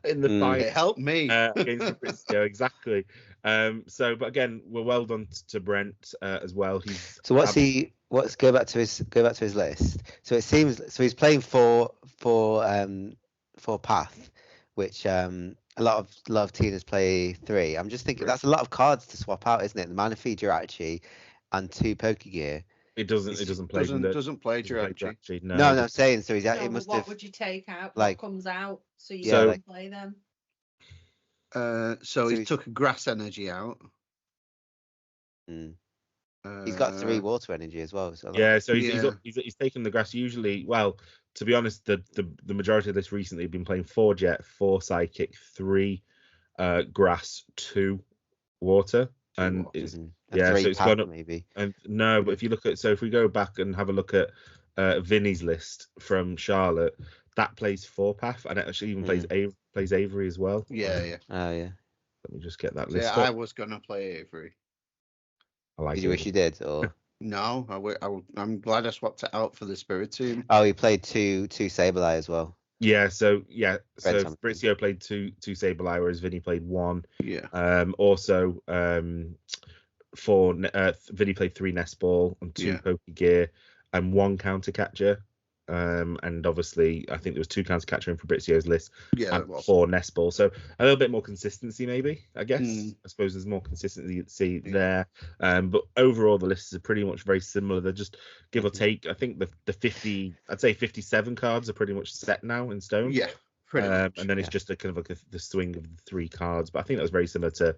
in the fight. It helped me against Fabrizio, exactly. But again, we're well done to Brent as well. Go back to his list. So it seems he's playing for Path, which a lot of teams play 3. I'm just thinking that's a lot of cards to swap out, isn't it? The mana fee Jirachi and 2 Pokegear. It doesn't play Jirachi. No, I'm saying so. It must what have. Would you take out? What comes out so you can play them? So he took a grass energy out. He's got 3 water energy as well. So he's taken the grass. Usually, well, to be honest, the majority of this recently have been playing 4 jet, 4 psychic, 3 grass, 2 water. And it's so it's gone up maybe. And no, but if you look at if we go back and have a look at Vinny's list from Charlotte, that plays 4 path, and it actually even plays Avery as well. Yeah. Oh yeah. Let me just get that list. I was gonna play Avery. Did you wish you did, or no? I'm glad I swapped it out for the Spiritomb. Oh, he played 2 Sableye as well. So Fabrizio played 2 Sableye, whereas Vinny played 1. Yeah. Also, Vinny played 3 Nest Ball and 2 Pokegear and 1 Counter Catcher. And obviously, I think there was 2 Counter Catcher in Fabrizio's list. Yeah, and 4 Nest Ball. So a little bit more consistency, maybe. I guess. I suppose there's more consistency there. But overall, the lists are pretty much very similar. They're just give or take. I think the 57 cards are pretty much set now in stone. Yeah, pretty much. And then it's just a kind of like the swing of the 3 cards. But I think that was very similar to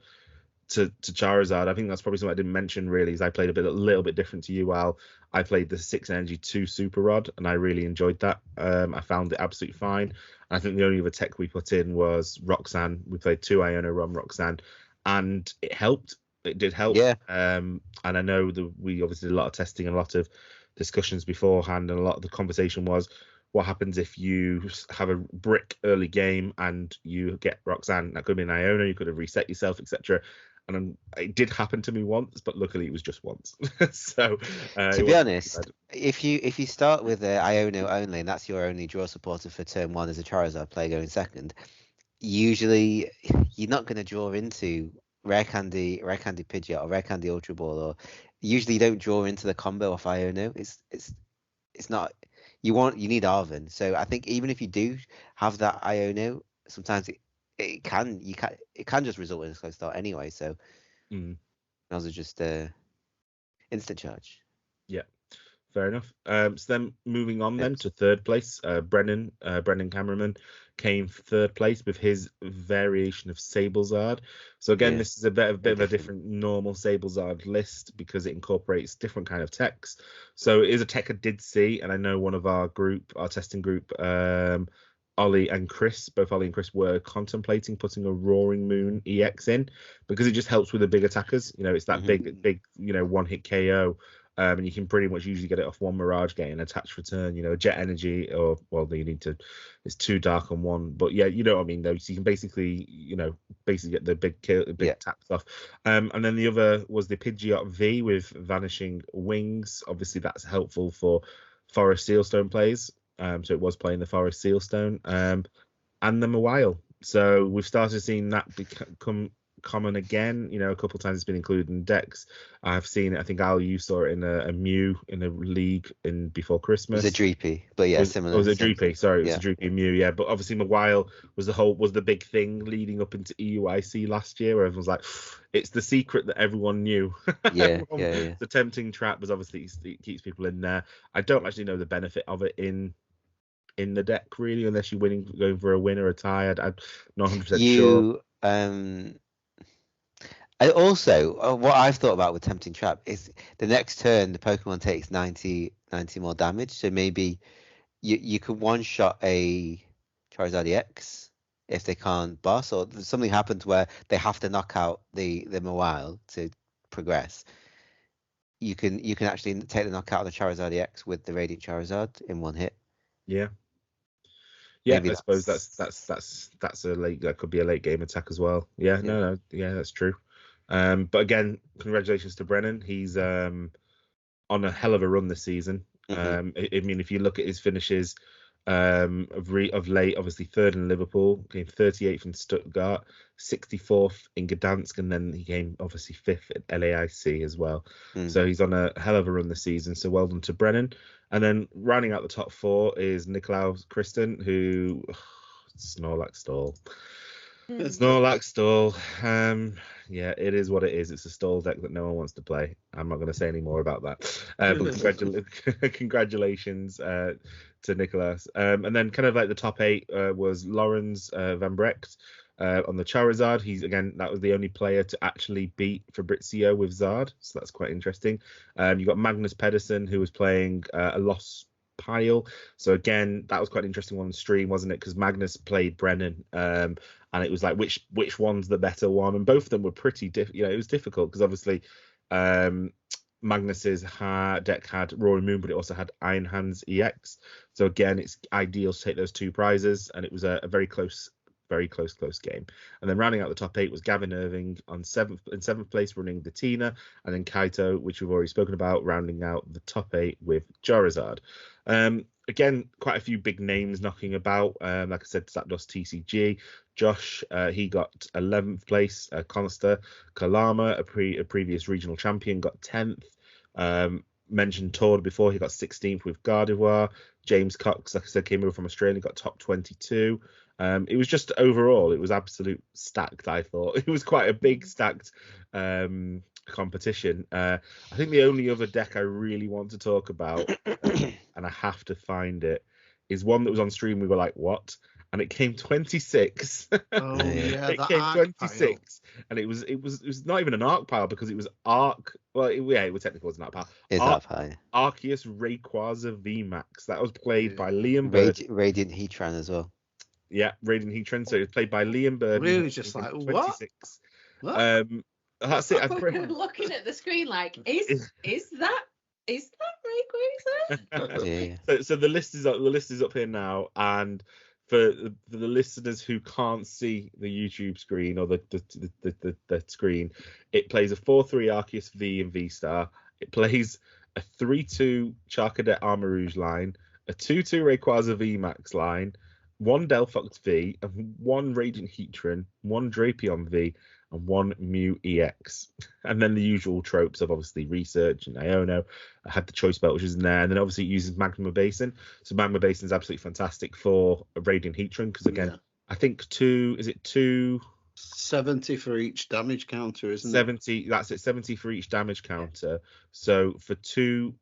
Charizard. I think that's probably something I didn't mention really, is I played a little bit different to you, Al. I played the 6 energy 2 Super Rod, and I really enjoyed that. I found it absolutely fine. And I think the only other tech we put in was Roxanne. We played 2 Iono Rum Roxanne, and it helped. It did help. Yeah. And I know that we obviously did a lot of testing and a lot of discussions beforehand, and a lot of the conversation was, what happens if you have a brick early game and you get Roxanne? That could be an Iono, you could have reset yourself, etc. And it did happen to me once, but luckily it was just once. So to be honest, if you start with Iono only, and that's your only draw supporter for turn 1 as a Charizard player going second, usually you're not going to draw into Rare Candy Pidgeot or Rare Candy Ultra Ball, or usually you don't draw into the combo of Iono. It's not. You need Arven. So I think even if you do have that Iono, sometimes it can just result in a slow start anyway. So those are just instant charge. Yeah, fair enough. So then moving on then to third place, Brendan Cameraman came 3rd place with his variation of Sablezard. So again, this is a bit of a different normal Sablezard list because it incorporates different kind of techs. So it is a tech I did see, and I know one of our testing group, Ollie and Chris were contemplating putting a Roaring Moon EX in because it just helps with the big attackers. It's that big one-hit KO. And you can pretty much usually get it off 1 Mirage Gate and attach return, Jet Energy, or, well, you need to, it's 2 dark and 1. But yeah, you know what I mean, though. So you can basically get the big taps off. And then the other was the Pidgeot V with Vanishing Wings. Obviously, that's helpful for Forest Sealstone plays. So it was playing the Forest Sealstone and the Mawile. So we've started seeing that become common again. A couple of times it's been included in decks. I've seen it. I think Al, you saw it in a Mew in a league before Christmas. It was a Dreepy, but similar. It was a Dreepy. Sorry, it was a Dreepy Mew. Yeah, but obviously Mawile was the big thing leading up into EUIC last year, where everyone's like, it's the secret that everyone knew. Yeah. The tempting trap was obviously it keeps people in there. I don't actually know the benefit of it in the deck really, unless you're going for a win or a tie. I'm not 100% sure. I also, what I've thought about with Tempting Trap is the next turn the Pokemon takes 90 more damage, so maybe you could one-shot a Charizard EX if they can't boss, or something happens where they have to knock out the Mawile to progress. You can actually take the knockout of the Charizard EX with the Radiant Charizard in one hit. Yeah. Yeah, Maybe I suppose that's a late, that could be a late game attack as well. Yeah, no, yeah, that's true. But again, congratulations to Brennan. He's on a hell of a run this season. I mean, if you look at his finishes of late, obviously third in Liverpool, came 38th in Stuttgart, 64th in Gdansk, and then he came obviously 5th at LAIC as well. So he's on a hell of a run this season. So well done to Brennan. And then rounding out the top 4 is Nicolaus Kristen, who Snorlax stall. Snorlax stall. Yeah, it is what it is. It's a stall deck that no one wants to play. I'm not going to say any more about that. But congratulations to Nicholas. And then kind of like the top 8 was Lawrence Van Brecht on the Charizard. That was the only player to actually beat Fabrizio with Zard, so that's quite interesting. You got Magnus Pedersen, who was playing a Lost Pile. So again, that was quite an interesting one on stream, wasn't it? Because Magnus played Brennan, and it was like which one's the better one, and both of them were pretty it was difficult because obviously Magnus's deck had Roaring Moon, but it also had Iron Hands EX. So again, it's ideal to take those 2 prizes, and it was a very close game. And then rounding out the top 8 was Gavin Irving in seventh place, running the Tina, and then Kaito, which we've already spoken about, rounding out the top 8 with Charizard. Again, quite a few big names knocking about. Like I said, Zapdos TCG. Josh, he got 11th place. Conster Kalama, a previous regional champion, got 10th. Mentioned Todd before, he got 16th with Gardevoir. James Cox, like I said, came over from Australia, got top 22. It was just overall, it was absolute stacked, I thought. It was quite a big stacked competition. I think the only other deck I really want to talk about, and I have to find it, is one that was on stream. We were like, what? And it came 26. Oh yeah, it came 26, and it was not even an arc pile because it was arc. Well, it was technically was an arc pile. It's arc pile. Arceus Rayquaza VMAX. That was played by Liam Bird. Radiant Heatran as well. Yeah, Radiant Heatran. So it was played by Liam Bird. Really, just like 26. What? That's it. I'm looking at the screen like, is that Rayquaza? Yeah. So the list is up here now, and for the listeners who can't see the YouTube screen or the screen, it plays a 4-3 Arceus V and V Star. It plays a 3-2 Charcadet Armor Rouge line, a 2-2 Rayquaza VMAX line, 1 Delphox V, and 1 Radiant Heatran, 1 Drapion V, and 1 Mew EX. And then the usual tropes of obviously Research and Iono. I had the Choice Belt, which is in there. And then obviously it uses Magma Basin. So Magma Basin is absolutely fantastic for a Radiant Heatran because, again, I think 70 for each damage counter, isn't it? 70, that's it, 70 for each damage counter. So for 2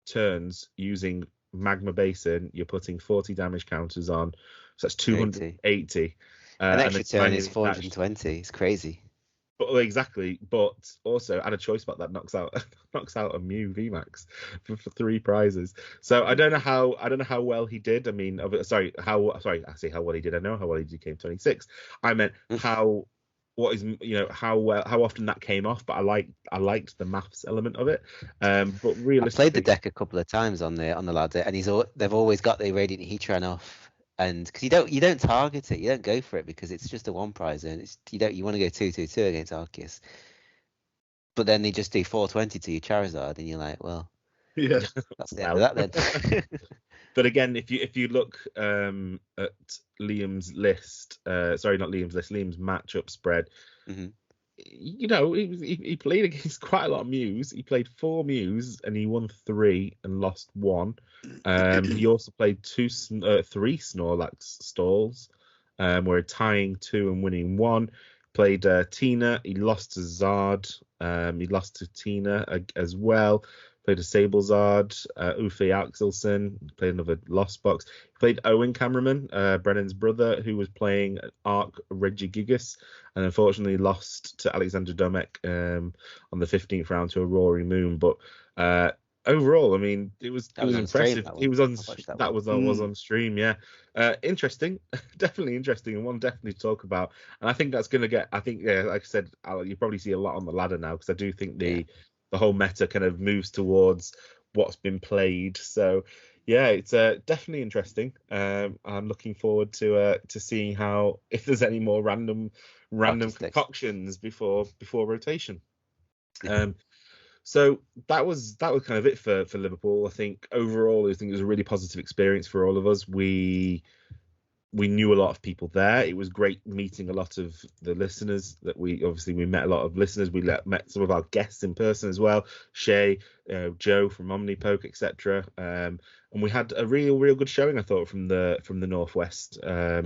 turns using Magma Basin, you're putting 40 damage counters on. So that's 280. An extra turn is 420. It's crazy. But exactly. But also add a choice spot that knocks out a Mew VMAX for 3 prizes. So I don't know how well he did. I mean, I say how well he did. I know how well he did. He came 26. I meant how often that came off. But I liked the maths element of it. But realistically, I played the deck a couple of times on the ladder, and they've always got the Radiant Heatran off. And because you don't target it, you don't go for it because it's just a 1 prize, and you want to go 2-2-2 against Arceus. But then they just do 420 to your Charizard, and you're like, well, yeah, that's the end of that then. But again, if you look at Liam's list, Liam's matchup spread. Mm-hmm. He played against quite a lot of Mews. He played 4 Mews and he won 3 and lost 1. He also played 3 Snorlax stalls, where tying 2 and winning 1. Played Tina. He lost to Zard. He lost to Tina as well. Played a Sablezard, Ufe Axelson, played another Lost Box. He played Owen Cameraman, Brennan's brother, who was playing Arc Regigigas, and unfortunately lost to Alexander Domek on the 15th round to a Roaring Moon. But overall, I mean, it was impressive. Stream, he was on that was one. on stream, yeah. Interesting, definitely interesting, and one definitely to talk about. And I think that's going to get. I think, yeah, like I said, you probably see a lot on the ladder now, because I do think the whole meta kind of moves towards what's been played. So yeah, it's definitely interesting. I'm looking forward to seeing how, if there's any more random concoctions before rotation. So that was kind of it for Liverpool. I think overall, I think it was a really positive experience for all of us. We knew a lot of people there. It was great meeting a lot of the listeners that we met a lot of listeners. We met some of our guests in person as well. Shay, Joe from Omnipoke, etc. And we had a real good showing, I thought, from the Northwest. There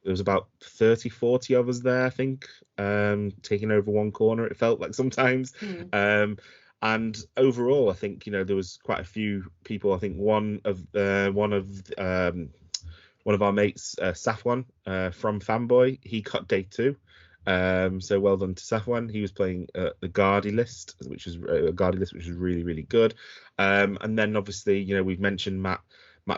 was about 30-40 of us there, I think, taking over one corner, it felt like sometimes. And overall, I think, there was quite a few people. I think one of our mates, Safwan, from Fanboy, he cut day 2. So well done to Safwan. He was playing the Guardi list, which was really, really good. And then obviously, we've mentioned Matt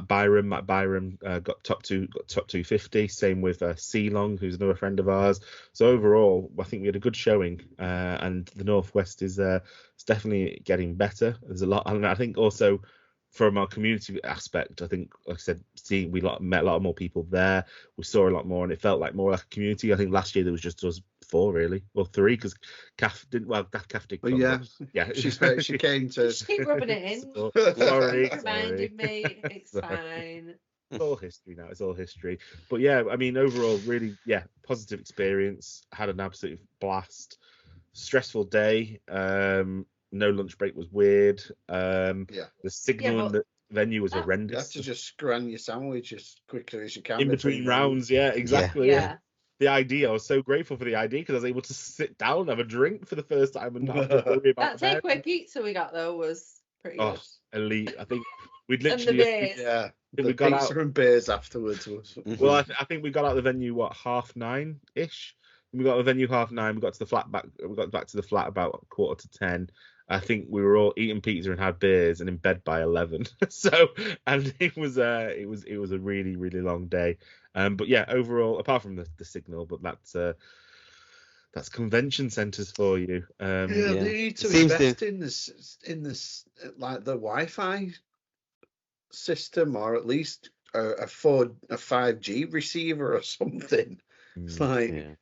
Byram. Matt Byram got top 250. Same with C Long, who's another friend of ours. So overall, I think we had a good showing, and the Northwest is definitely getting better. There's a lot, and I think also from our community aspect, I think, like I said, we met a lot more people there. We saw a lot more, and it felt like more like a community. I think last year there was just us 4, really, or 3, because Kath didn't. Well, Kath did. Well, yeah, she came to. Just keep rubbing it in. Sorry, reminded me. It's fine. It's all history now. It's all history. But yeah, I mean, overall, really, positive experience. Had an absolute blast. Stressful day. No lunch break was weird. The signal in the venue was horrendous. You have to just scran your sandwich as quickly as you can in between rounds. Yeah, exactly. Yeah. The ID, I was so grateful for the ID, because I was able to sit down and have a drink for the first time and not have to worry about that takeaway pizza we got though was pretty good. Elite. I think we'd literally we got pizza and beers afterwards. Well, I think we got out of the venue 9:30ish. We got the venue 9:30. We got to the flat back. We got back to the flat about 9:45. I think we were all eating pizza and had beers and in bed by 11. So, and it was a really, really long day. But yeah, overall, apart from the signal, but that's convention centres for you. They need to invest in this like the Wi-Fi system, or at least a 5G receiver or something. It's like,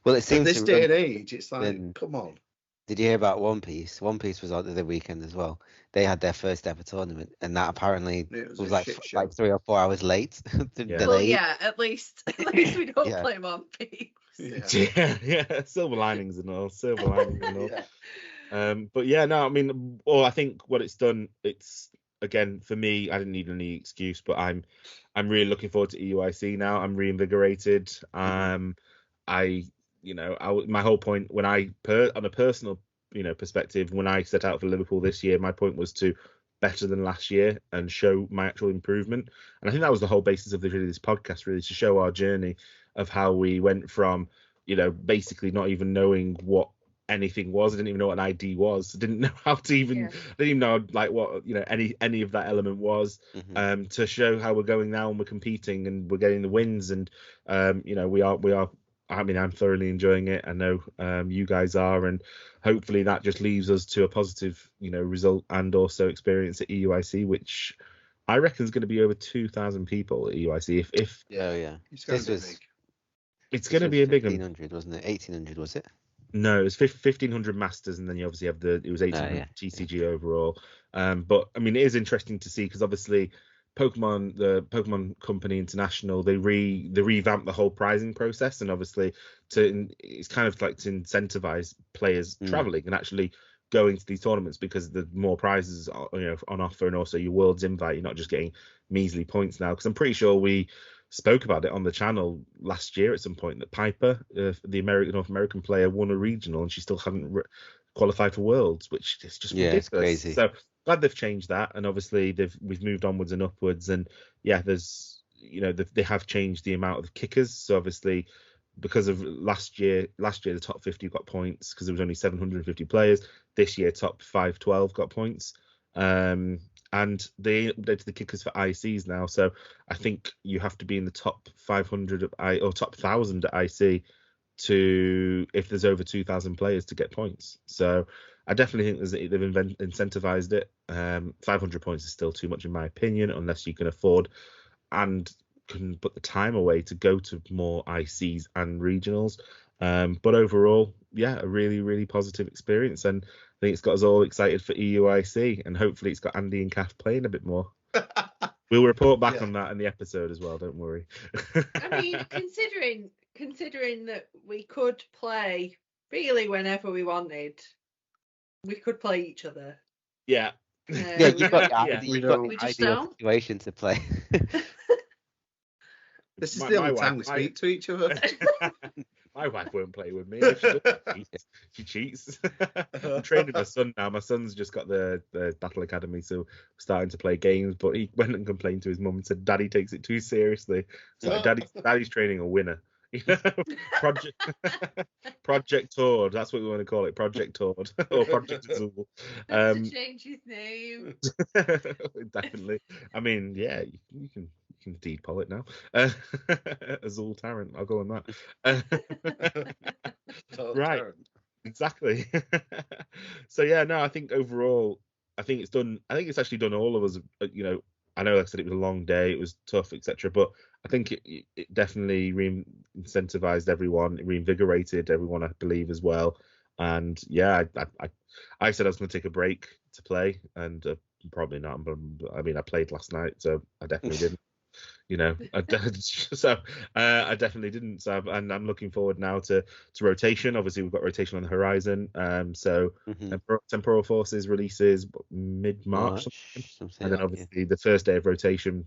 well, it seems in this day and age, it's like, come on. Did you hear about One Piece? One Piece was on the weekend as well. They had their first ever tournament, and that apparently was like 3 or 4 hours late. Delayed. Well, yeah, at least we don't play One Piece. Yeah. Silver linings and all. But yeah, no, I mean, I think what it's done, it's, again, for me, I didn't need any excuse, but I'm really looking forward to EUIC now. I'm reinvigorated. My whole point when on a personal, perspective, when I set out for Liverpool this year, my point was to better than last year and show my actual improvement. And I think that was the whole basis of this podcast, really, to show our journey of how we went from, basically not even knowing what anything was. I didn't even know what an ID was. I didn't know how to even, I didn't even know like what, any of that element was, to show how we're going now, and we're competing and we're getting the wins. And, we are, I mean, I'm thoroughly enjoying it. I know you guys are, and hopefully that just leaves us to a positive, result and also experience at EUIC, which I reckon is going to be over 2,000 people at EUIC. It's going to be a big one. 1,500, wasn't it? 1,800, was it? No, it was 1,500 masters, and then you obviously have it was 1,800 TCG overall. But I mean, it is interesting to see, because obviously the Pokemon Company International, they revamped the whole prizing process, and obviously it's kind of like to incentivize players traveling and actually going to these tournaments, because the more prizes are, on offer, and also your world's invite, you're not just getting measly points now. Because I'm pretty sure we spoke about it on the channel last year at some point, that Piper, the North American player, won a regional and she still hadn't qualified for Worlds, which is just ridiculous. Crazy. So glad they've changed that, and obviously we've moved onwards and upwards, and there's they have changed the amount of kickers. So obviously, because of last year the top 50 got points because there was only 750 players. This year top 512 got points. And they updated the kickers for ICs now, so I think you have to be in the top 500 or top 1,000 at IC to, if there's over 2,000 players, to get points. So I definitely think they've incentivized it. 500 points is still too much in my opinion, unless you can afford and can put the time away to go to more ICs and regionals. But overall, yeah, a really, really positive experience, and I think it's got us all excited for EUIC, and hopefully it's got Andy and Kath playing a bit more. We'll report back on that in the episode as well, don't worry. I mean, considering that we could play really whenever we wanted, we could play each other. Yeah. Yeah, you've got we just ideal don't. situation to play. This is the only time we speak to each other. My wife won't play with me. She cheats. I'm training my son now. My son's just got the Battle Academy, so we're starting to play games. But he went and complained to his mum and said, "Daddy takes it too seriously." It's like Daddy's training a winner. Project Tord. That's what we want to call it. Project Tord or Project Azul. To change his name. Definitely. I mean, yeah, you can de-poll it now. Azul Tarrant. I'll go on that. Right. Tarrant. Exactly. So yeah, no, I think overall, I think it's actually done all of us. I know, like I said, it was a long day, it was tough, etc. But I think it definitely incentivized everyone, it reinvigorated everyone, I believe, as well. And yeah, I said I was going to take a break to play, and probably not. But I mean, I played last night, so I definitely didn't. I definitely didn't. So and I'm looking forward now to rotation. Obviously, we've got rotation on the horizon. So Temporal Forces releases mid-March, and then obviously the first day of rotation.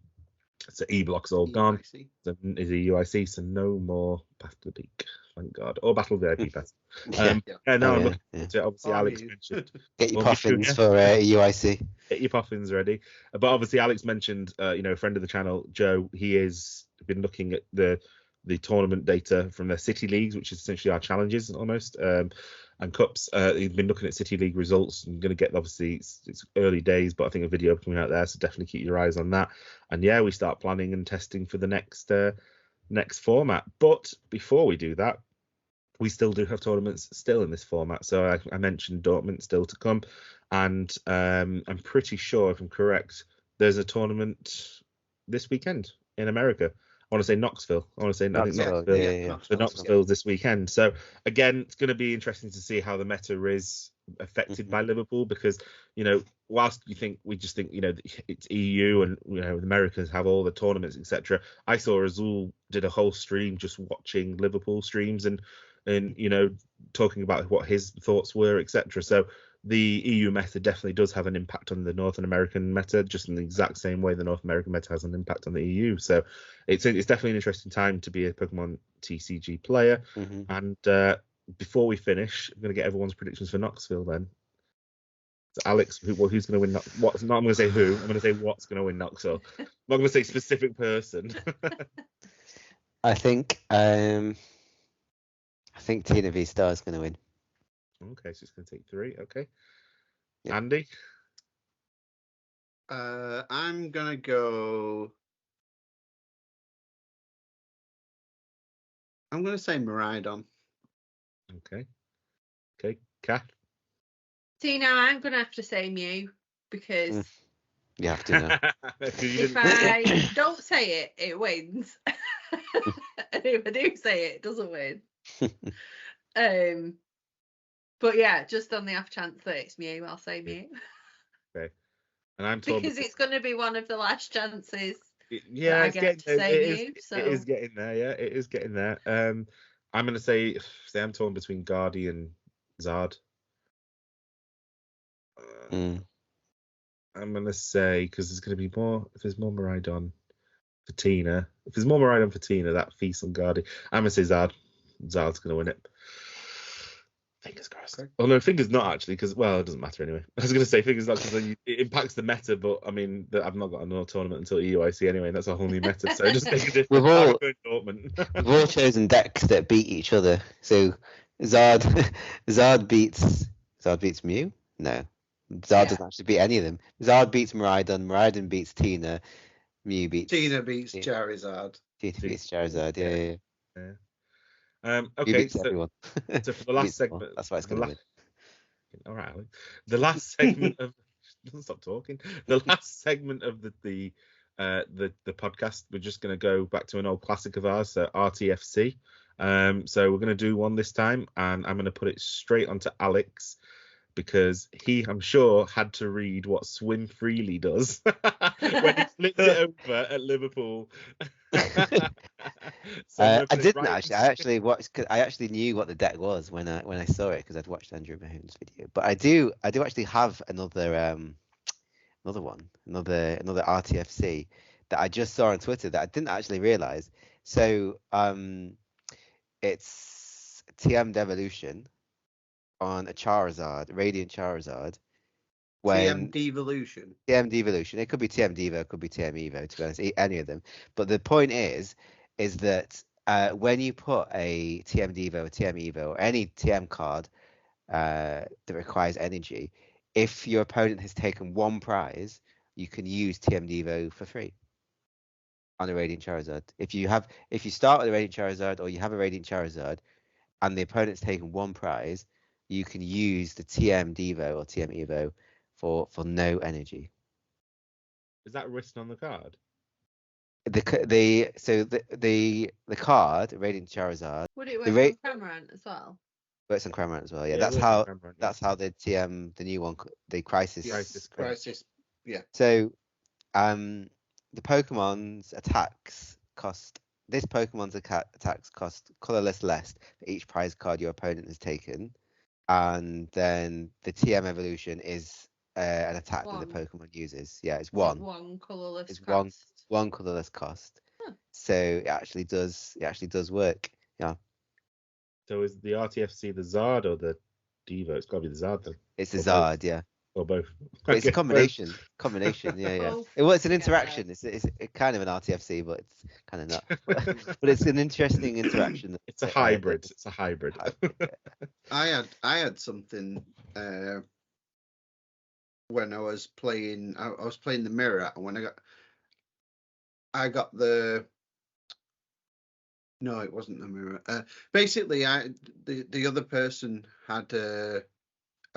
So E-Block's all gone. So is a UIC, so no more Path to the Peak, thank God, or Battle VIP Pass. I'm looking forward to it. Obviously, Alex mentioned get your puffins for UIC. Get your puffins ready. But obviously, Alex mentioned, a friend of the channel, Joe. He has been looking at the tournament data from the City Leagues, which is essentially our challenges almost, and cups. He's been looking at City League results. I'm going to get, obviously, it's early days, but I think a video coming out there, so definitely keep your eyes on that. And yeah, we start planning and testing for the next format. But before we do that, we still do have tournaments still in this format. So I mentioned Dortmund still to come, and I'm pretty sure, if I'm correct, there's a tournament this weekend in America. I want to say Knoxville. Knoxville. Yeah. So Knoxville's this weekend. So again, it's going to be interesting to see how the meta is affected by Liverpool, because whilst we just think it's EU and the Americans have all the tournaments, etc. I saw Azul did a whole stream just watching Liverpool streams and talking about what his thoughts were, etc. So the EU meta definitely does have an impact on the North American meta, just in the exact same way the North American meta has an impact on the EU. So it's definitely an interesting time to be a Pokemon TCG player. And before we finish, I'm going to get everyone's predictions for Knoxville then. So Alex, who's going to win? I'm going to say who. I'm going to say what's going to win Knoxville. I'm not going to say specific person. I think Tina V Star is going to win. Okay, so it's going to take 3. Okay. Yep. Andy? I'm going to go... I'm going to say Miraidon. Okay. Kath? See, now I'm going to have to say Mew, because... You have to know. If I don't say it, it wins. And if I do say it, it doesn't win. But yeah, just on the off chance that it's Mew, I'll say Mew. Okay. And I'm told because it's going to be one of the last chances. Yeah, I get to say Mew. So it is getting there. Yeah, it is getting there. I'm going to say I'm torn between Guardi and Zard. I'm going to say, because there's going to be more. If there's more Miraidon for Tina, that feast on Guardi. I'm going to say Zard. Zard's going to win it. Fingers crossed. Okay. Oh no, fingers not actually, because it doesn't matter anyway. I was going to say fingers not because it impacts the meta, but I mean, I've not got another tournament until EUIC anyway, and that's a whole new meta. So just make a difference. We've all chosen decks that beat each other. So Zard beats Mew. No, Zard doesn't actually beat any of them. Zard beats Miraidon, Miraidon beats Tina, Mew beats Charizard. Tina beats Charizard. Yeah. Okay, beats everyone. So for the last segment, that's why it's going to win. All right, Alex. The last segment of doesn't stop talking. The last segment of the podcast, we're just going to go back to an old classic of ours, so RTFC. So we're going to do one this time, and I'm going to put it straight onto Alex because he, I'm sure, had to read what Swim Freely does when he flipped it over at Liverpool. I didn't actually. I actually knew what the deck was when I saw it because I'd watched Andrew Mahoon's video. But I do actually have another RTFC that I just saw on Twitter that I didn't actually realize. So it's TM Devolution on a Charizard, Radiant Charizard. TM Devolution. TM Devolution. It could be TM Devo, it could be TM Evo, to be honest, any of them. But the point is that when you put a TM Devo, a TM Evo, or any TM card that requires energy, if your opponent has taken one prize, you can use TM Devo for free on a Radiant Charizard. If you start with a Radiant Charizard or you have a Radiant Charizard and the opponent's taken one prize, you can use the TM Devo or TM Evo for no energy. Is that written on the card? The card, Radiant Charizard. Would it work on Cramorant as well? Works on Cramorant as well. Yeah, that's how the TM, the new one, the Crisis. Yeah. So, the Pokemon's attacks cost. This Pokemon's attacks cost colorless less for each prize card your opponent has taken, and then the TM evolution is an attack that the Pokemon uses. Yeah, it's one. One colorless. It's cost. one colorless cost. Huh. So it actually does work. Yeah. So is the RTFC the Zard or the Devo? It's got to be the Zard then. It's the Zard, yeah. Or both. But it's a combination. Yeah. Well, it's an interaction. It's kind of an RTFC, but it's kind of not. But it's an interesting interaction. It's a hybrid. It's a hybrid. I had something when I was playing. I was playing the mirror, and when I got the. No, it wasn't the mirror. Basically, the other person had a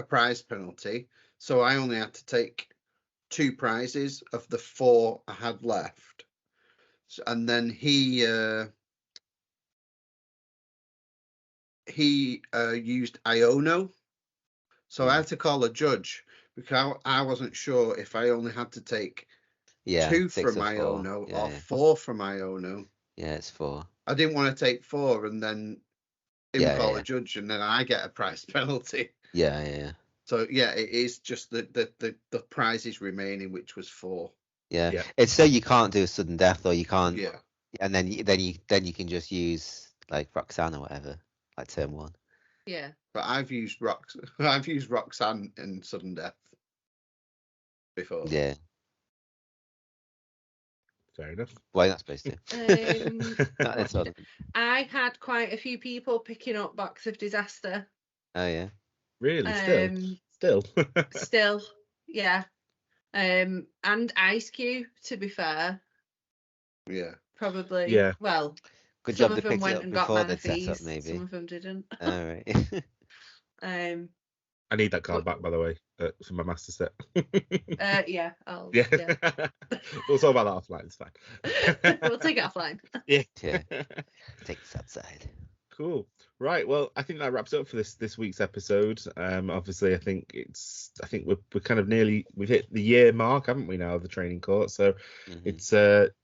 prize penalty, so I only had to take 2 prizes of the 4 I had left. And then he used Iono, so I had to call a judge because I wasn't sure if I only had to take 2 from Iono or 4 from Iono. Yeah, it's 4. I didn't want to take 4 and then call a judge and then I get a prize penalty. Yeah. So yeah, it is just the prizes remaining, which was 4. Yeah. It's so you can't do a sudden death, or you can't. Yeah. And then you can just use like Roxanne or whatever, like turn 1. Yeah. But I've used Roxanne in sudden death before. Yeah. Fair enough. Why not supposed to? I had quite a few people picking up Box of Disaster. Oh yeah. Really? Still. Still, yeah. And Ice Cube, to be fair. Yeah. Probably. Yeah. Well, good some job of they them picked went it up and got before they set up, Manatees. maybe. Some of them didn't. All right. I need that card back, by the way, for my master set. Yeah. Yeah. We'll talk about that offline. It's fine. We'll take it offline. Yeah. Take this outside. Cool. Right. Well, I think that wraps up for this week's episode. Obviously, I think we're kind of we've hit the year mark, haven't we, now, of the training court? So it's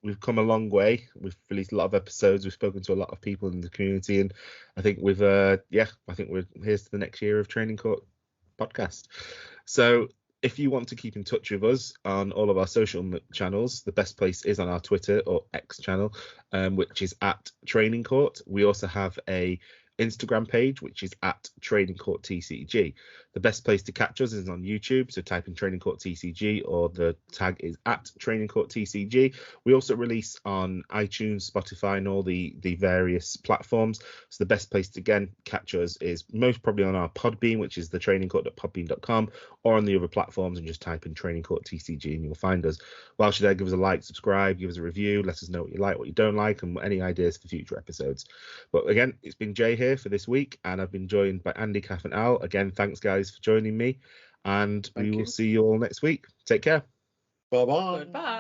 we've come a long way. We've released a lot of episodes. We've spoken to a lot of people in the community, and I think we're here's to the next year of training court podcast. So if you want to keep in touch with us on all of our social channels, the best place is on our Twitter or X channel, which is @Training Court. We also have a Instagram page, which is at Trading Court TCG. The best place to catch us is on YouTube, so type in Trading Court TCG, or the tag is at Trading Court TCG. We also release on iTunes, Spotify, and all the various platforms. So the best place to again catch us is most probably on our Podbean, which is the trainingcourt.podbean.com, or on the other platforms, and just type in Trading Court TCG and you'll find us. Whilst you're there, give us a like, subscribe, give us a review, let us know what you like, what you don't like, and any ideas for future episodes. But again, it's been Jay here for this week, and I've been joined by Andy, Kath, and Al. Again, thanks guys for joining me, and we will see you all next week. Take care. Bye-bye. Goodbye.